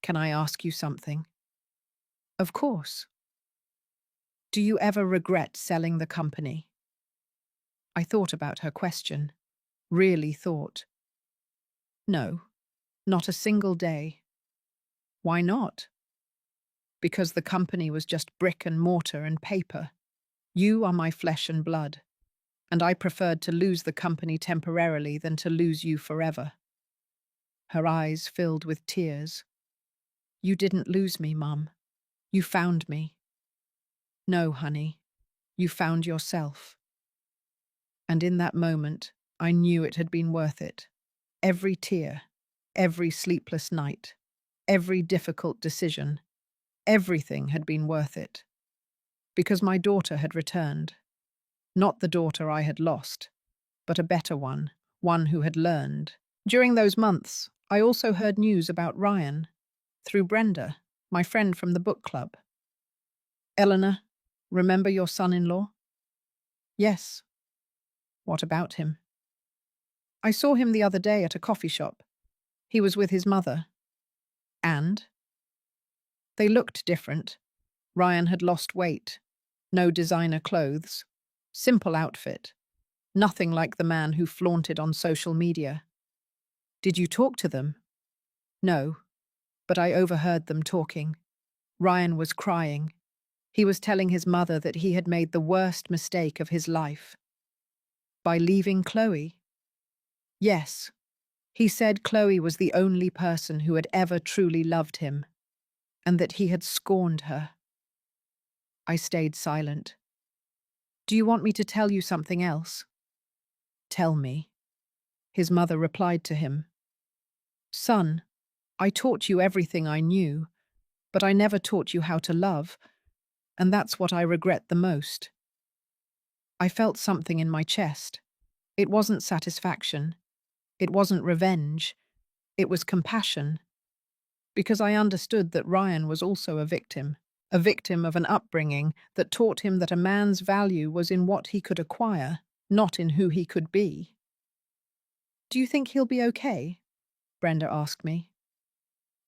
can I ask you something? Of course. Do you ever regret selling the company? I thought about her question. really thought. No, not a single day. Why not? Because the company was just brick and mortar and paper. You are my flesh and blood, and I preferred to lose the company temporarily than to lose you forever. Her eyes filled with tears. You didn't lose me, Mum. You found me. No, honey, you found yourself. And in that moment, I knew it had been worth it. Every tear, every sleepless night, every difficult decision, everything had been worth it. Because my daughter had returned. Not the daughter I had lost, but a better one who had learned. During those months, I also heard news about Ryan, through Brenda, my friend from the book club. Eleanor, remember your son-in-law? Yes. What about him? I saw him the other day at a coffee shop. He was with his mother. And? They looked different. Ryan had lost weight. No designer clothes. Simple outfit. Nothing like the man who flaunted on social media. Did you talk to them? No, but I overheard them talking. Ryan was crying. He was telling his mother that he had made the worst mistake of his life. By leaving Chloe? Yes. He said Chloe was the only person who had ever truly loved him, and that he had scorned her. I stayed silent. Do you want me to tell you something else? Tell me. His mother replied to him. Son, I taught you everything I knew, but I never taught you how to love, and that's what I regret the most. I felt something in my chest. It wasn't satisfaction. It wasn't revenge. It was compassion. Because I understood that Ryan was also a victim of an upbringing that taught him that a man's value was in what he could acquire, not in who he could be. Do you think he'll be okay? Brenda asked me.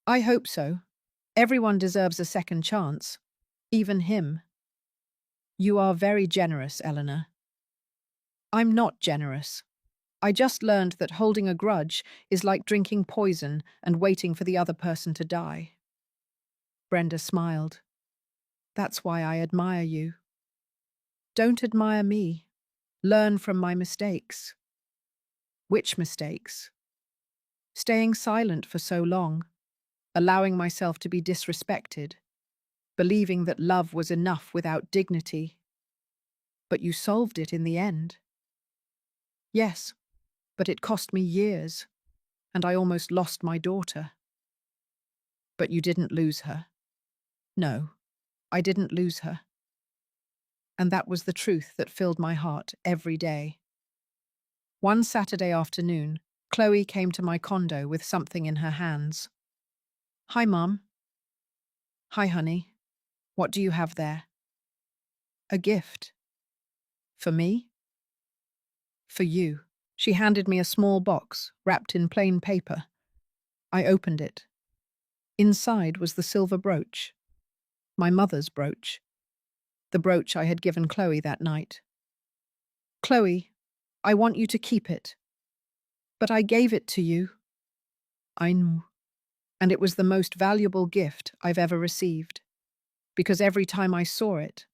I hope so. Everyone deserves a second chance, even him. You are very generous, Eleanor. I'm not generous. I just learned that holding a grudge is like drinking poison and waiting for the other person to die. Brenda smiled. That's why I admire you. Don't admire me. Learn from my mistakes. Which mistakes? Staying silent for so long, allowing myself to be disrespected, believing that love was enough without dignity. But you solved it in the end. Yes, but it cost me years, and I almost lost my daughter. But you didn't lose her. No, I didn't lose her. And that was the truth that filled my heart every day. One Saturday afternoon, Chloe came to my condo with something in her hands. Hi, Mum. Hi, honey. What do you have there? A gift. For me? For you. She handed me a small box, wrapped in plain paper. I opened it. Inside was the silver brooch. My mother's brooch. The brooch I had given Chloe that night. Chloe, I want you to keep it. But I gave it to you. I knew. And it was the most valuable gift I've ever received. Because every time I saw it,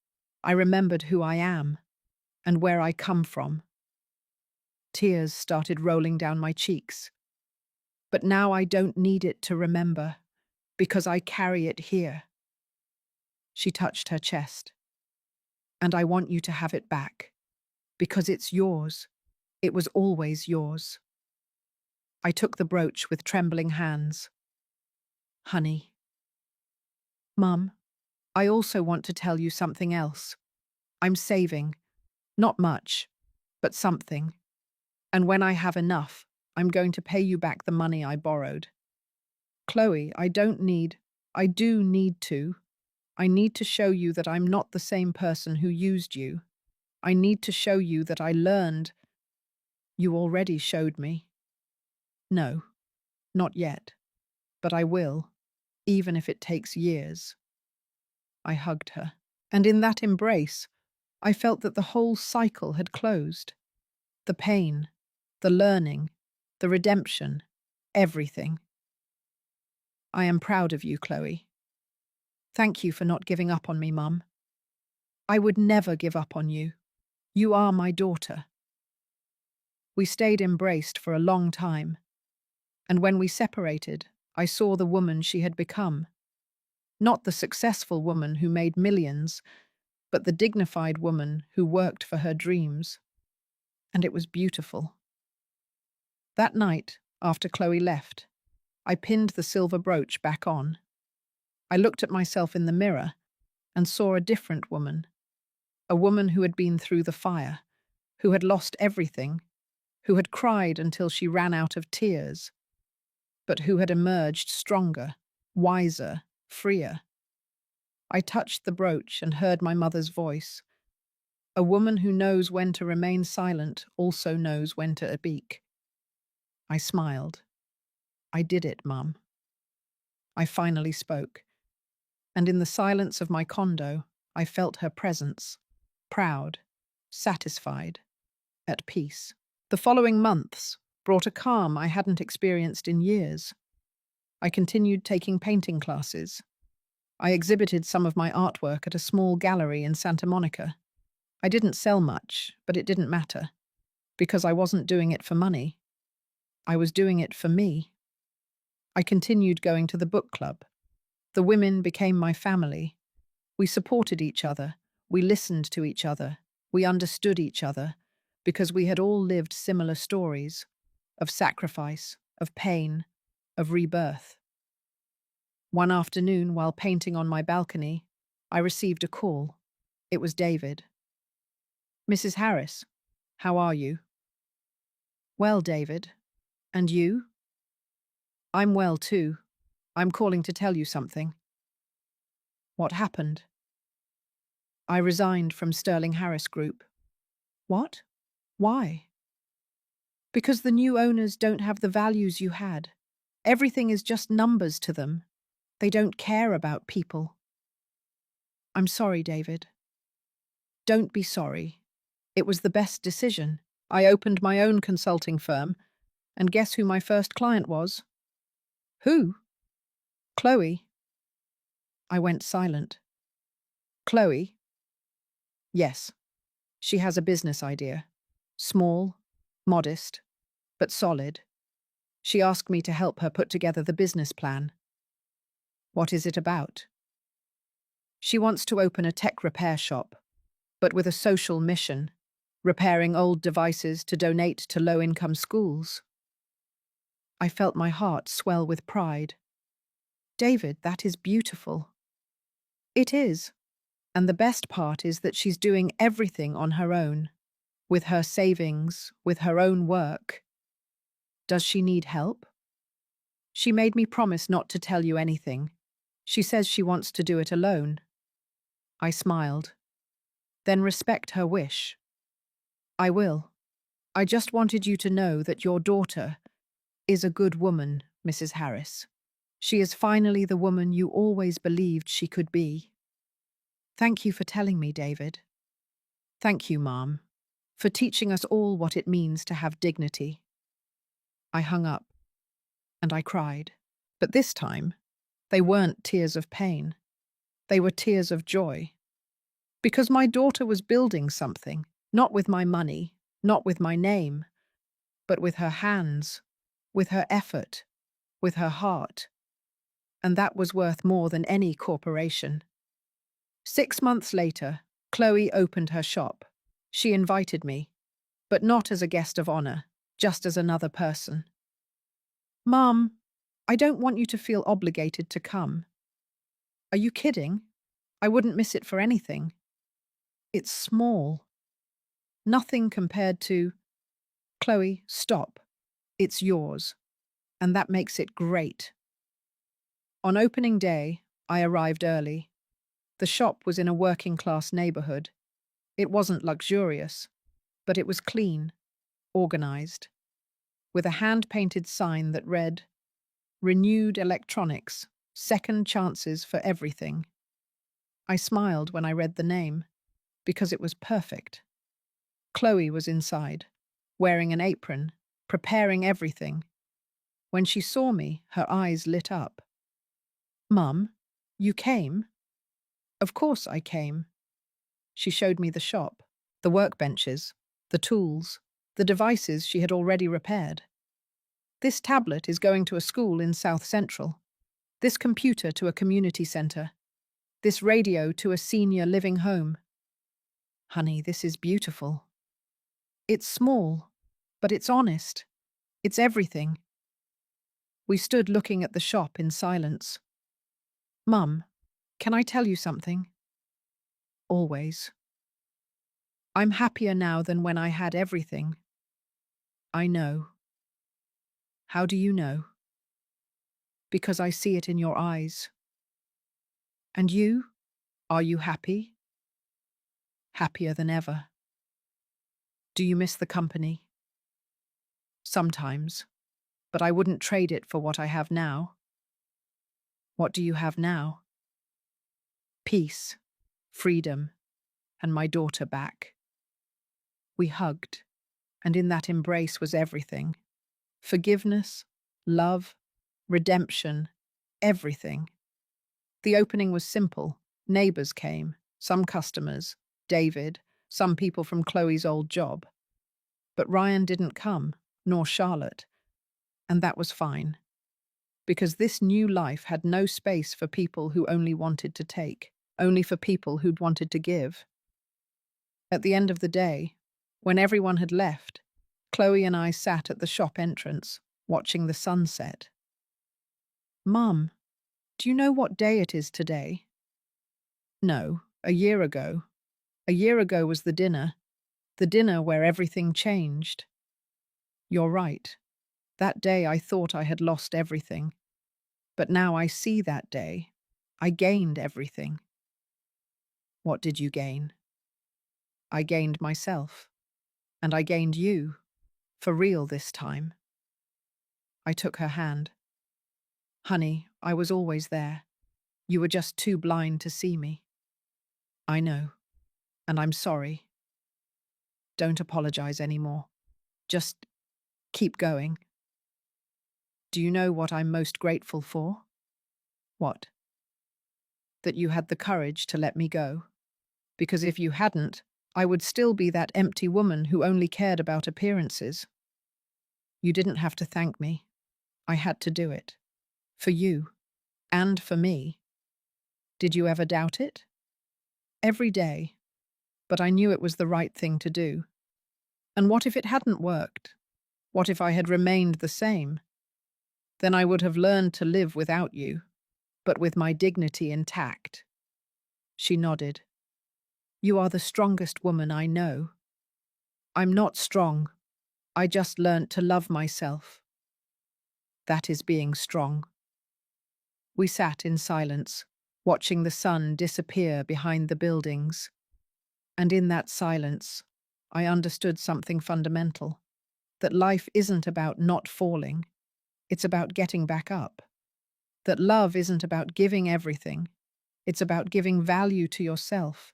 I remembered who I am and where I come from. Tears started rolling down my cheeks. But now I don't need it to remember, because I carry it here. She touched her chest. And I want you to have it back, because it's yours. It was always yours. I took the brooch with trembling hands. Honey. Mum, I also want to tell you something else. I'm saving. Not much, but something. And when I have enough, I'm going to pay you back the money I borrowed. Chloe, I do need to. I need to show you that I'm not the same person who used you. I need to show you that I learned. You already showed me. No, not yet. But I will, even if it takes years. I hugged her, and in that embrace, I felt that the whole cycle had closed. The pain, the learning, the redemption, everything. I am proud of you, Chloe. Thank you for not giving up on me, Mum. I would never give up on you. You are my daughter. We stayed embraced for a long time, and when we separated, I saw the woman she had become. Not the successful woman who made millions, but the dignified woman who worked for her dreams. And it was beautiful. That night, after Chloe left, I pinned the silver brooch back on. I looked at myself in the mirror and saw a different woman, a woman who had been through the fire, who had lost everything, who had cried until she ran out of tears, but who had emerged stronger, wiser, freer. I touched the brooch and heard my mother's voice. A woman who knows when to remain silent also knows when to speak. I smiled. I did it, Mum. I finally spoke, and in the silence of my condo, I felt her presence, proud, satisfied, at peace. The following months brought a calm I hadn't experienced in years. I continued taking painting classes. I exhibited some of my artwork at a small gallery in Santa Monica. I didn't sell much, but it didn't matter, because I wasn't doing it for money. I was doing it for me. I continued going to the book club. The women became my family. We supported each other. We listened to each other. We understood each other, because we had all lived similar stories of sacrifice, of pain, of rebirth. One afternoon, while painting on my balcony, I received a call. It was David. "Mrs. Harris, how are you?" "Well, David. And you?" "I'm well, too. I'm calling to tell you something." "What happened?" "I resigned from Sterling Harris Group." "What? Why?" "Because the new owners don't have the values you had. Everything is just numbers to them. They don't care about people." "I'm sorry, David." "Don't be sorry. It was the best decision. I opened my own consulting firm, and guess who my first client was?" "Who?" "Chloe." I went silent. "Chloe?" "Yes. She has a business idea. Small, modest, but solid. She asked me to help her put together the business plan." "What is it about?" "She wants to open a tech repair shop, but with a social mission, repairing old devices to donate to low-income schools." I felt my heart swell with pride. "David, that is beautiful." "It is. And the best part is that she's doing everything on her own, with her savings, with her own work." "Does she need help?" "She made me promise not to tell you anything. She says she wants to do it alone." I smiled. "Then respect her wish." "I will. I just wanted you to know that your daughter is a good woman, Mrs. Harris. She is finally the woman you always believed she could be." "Thank you for telling me, David." "Thank you, Mom, for teaching us all what it means to have dignity." I hung up, and I cried. But this time, they weren't tears of pain. They were tears of joy. Because my daughter was building something, not with my money, not with my name, but with her hands, with her effort, with her heart. And that was worth more than any corporation. 6 months later, Chloe opened her shop. She invited me, but not as a guest of honor, just as another person. "Mom, I don't want you to feel obligated to come." "Are you kidding? I wouldn't miss it for anything." "It's small. Nothing compared to—" "Chloe, stop. It's yours. And that makes it great." On opening day, I arrived early. The shop was in a working-class neighborhood. It wasn't luxurious, but it was clean, organized, with a hand-painted sign that read, "Renewed Electronics, Second Chances for Everything." I smiled when I read the name, because it was perfect. Chloe was inside, wearing an apron, preparing everything. When she saw me, her eyes lit up. "Mum, you came?" "Of course I came." She showed me the shop, the workbenches, the tools, the devices she had already repaired. "This tablet is going to a school in South Central. This computer to a community centre. This radio to a senior living home. Honey, this is beautiful. It's small, but it's honest. It's everything." We stood looking at the shop in silence. "Mum, can I tell you something?" "Always." "I'm happier now than when I had everything." "I know." "How do you know?" "Because I see it in your eyes." "And you? Are you happy?" "Happier than ever." "Do you miss the company?" "Sometimes, but I wouldn't trade it for what I have now." "What do you have now?" "Peace, freedom, and my daughter back." We hugged, and in that embrace was everything. Forgiveness, love, redemption, everything. The opening was simple. Neighbours came, some customers, David, some people from Chloe's old job. But Ryan didn't come, nor Charlotte, and that was fine. Because this new life had no space for people who only wanted to take, only for people who'd wanted to give. At the end of the day, when everyone had left, Chloe and I sat at the shop entrance, watching the sunset. "Mum, do you know what day it is today?" "No, a year ago. A year ago was the dinner where everything changed." "You're right. That day I thought I had lost everything. But now I see that day. I gained everything." "What did you gain?" "I gained myself. And I gained you. For real this time." I took her hand. "Honey, I was always there. You were just too blind to see me." "I know. And I'm sorry." "Don't apologize anymore. Just keep going." "Do you know what I'm most grateful for?" "What?" "That you had the courage to let me go. Because if you hadn't, I would still be that empty woman who only cared about appearances." "You didn't have to thank me. I had to do it. For you. And for me." "Did you ever doubt it?" "Every day. But I knew it was the right thing to do. And what if it hadn't worked? What if I had remained the same? Then I would have learned to live without you, but with my dignity intact." She nodded. "You are the strongest woman I know." "I'm not strong. I just learnt to love myself." "That is being strong." We sat in silence, watching the sun disappear behind the buildings. And in that silence, I understood something fundamental. That life isn't about not falling. It's about getting back up. That love isn't about giving everything. It's about giving value to yourself.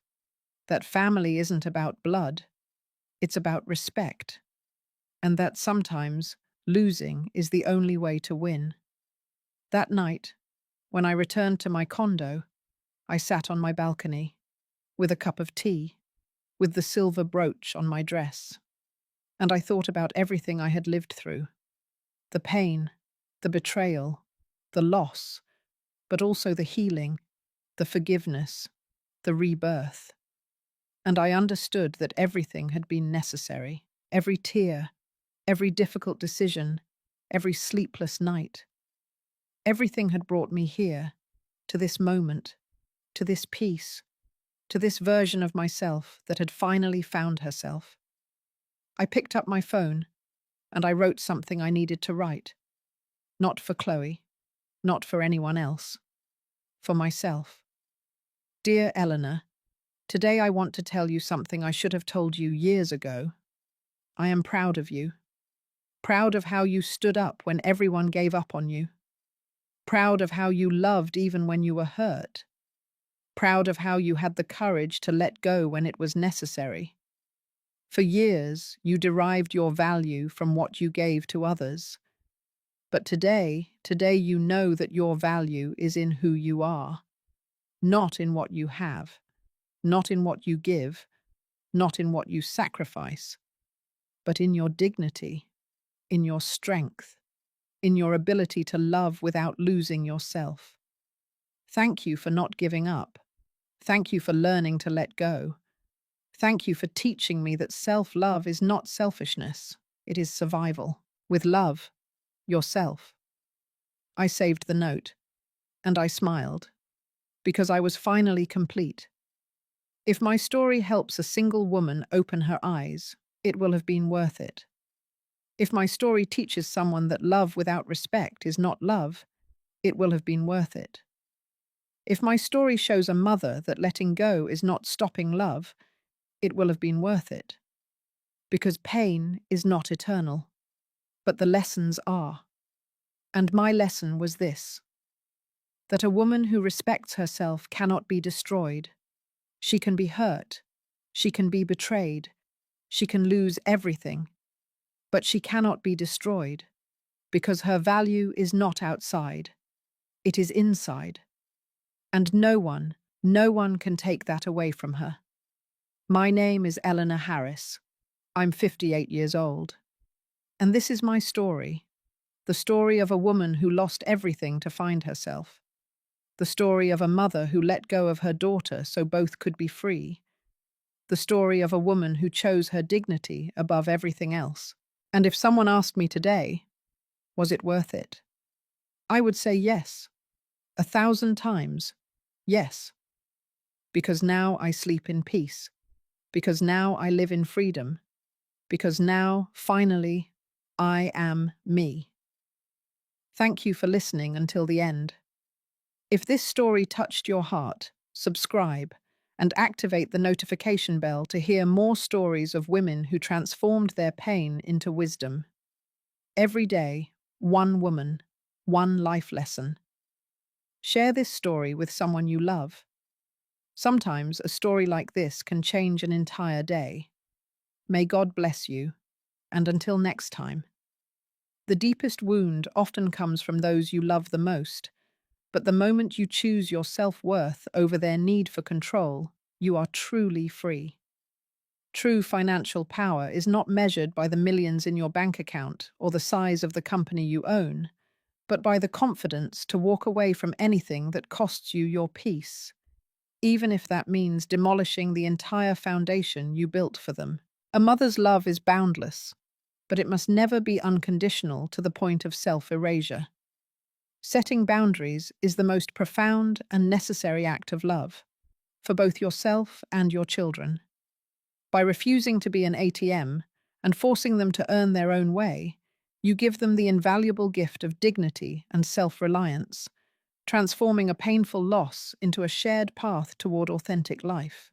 That family isn't about blood. It's about respect. And that sometimes losing is the only way to win. That night, when I returned to my condo, I sat on my balcony, with a cup of tea, with the silver brooch on my dress. And I thought about everything I had lived through. The pain, the betrayal, the loss, but also the healing, the forgiveness, the rebirth. And I understood that everything had been necessary. Every tear, every difficult decision, every sleepless night. Everything had brought me here, to this moment, to this peace, to this version of myself that had finally found herself. I picked up my phone, and I wrote something I needed to write. Not for Chloe, not for anyone else. For myself. "Dear Eleanor, today I want to tell you something I should have told you years ago. I am proud of you. Proud of how you stood up when everyone gave up on you. Proud of how you loved even when you were hurt. Proud of how you had the courage to let go when it was necessary. For years, you derived your value from what you gave to others. But today you know that your value is in who you are, not in what you have, not in what you give, not in what you sacrifice, but in your dignity, in your strength, in your ability to love without losing yourself. Thank you for not giving up. Thank you for learning to let go. Thank you for teaching me that self-love is not selfishness, it is survival. With love, yourself. I saved the note, and I smiled, because I was finally complete. If my story helps a single woman open her eyes, it will have been worth it. If my story teaches someone that love without respect is not love, it will have been worth it. If my story shows a mother that letting go is not stopping love, it will have been worth it. Because pain is not eternal, but the lessons are. And my lesson was this: that a woman who respects herself cannot be destroyed. She can be hurt, she can be betrayed, she can lose everything, but she cannot be destroyed, because her value is not outside, it is inside. And no one can take that away from her. My name is Eleanor Harris. I'm 58 years old. And this is my story. The story of a woman who lost everything to find herself. The story of a mother who let go of her daughter so both could be free. The story of a woman who chose her dignity above everything else. And if someone asked me today, was it worth it? I would say yes. 1,000 times. Yes. Because now I sleep in peace. Because now I live in freedom. Because now, finally, I am me. Thank you for listening until the end. If this story touched your heart, subscribe and activate the notification bell to hear more stories of women who transformed their pain into wisdom. Every day, one woman, one life lesson. Share this story with someone you love. Sometimes a story like this can change an entire day. May God bless you, and until next time. The deepest wound often comes from those you love the most, but the moment you choose your self-worth over their need for control, you are truly free. True financial power is not measured by the millions in your bank account or the size of the company you own, but by the confidence to walk away from anything that costs you your peace, even if that means demolishing the entire foundation you built for them. A mother's love is boundless, but it must never be unconditional to the point of self-erasure. Setting boundaries is the most profound and necessary act of love, for both yourself and your children. By refusing to be an ATM and forcing them to earn their own way, you give them the invaluable gift of dignity and self-reliance, transforming a painful loss into a shared path toward authentic life.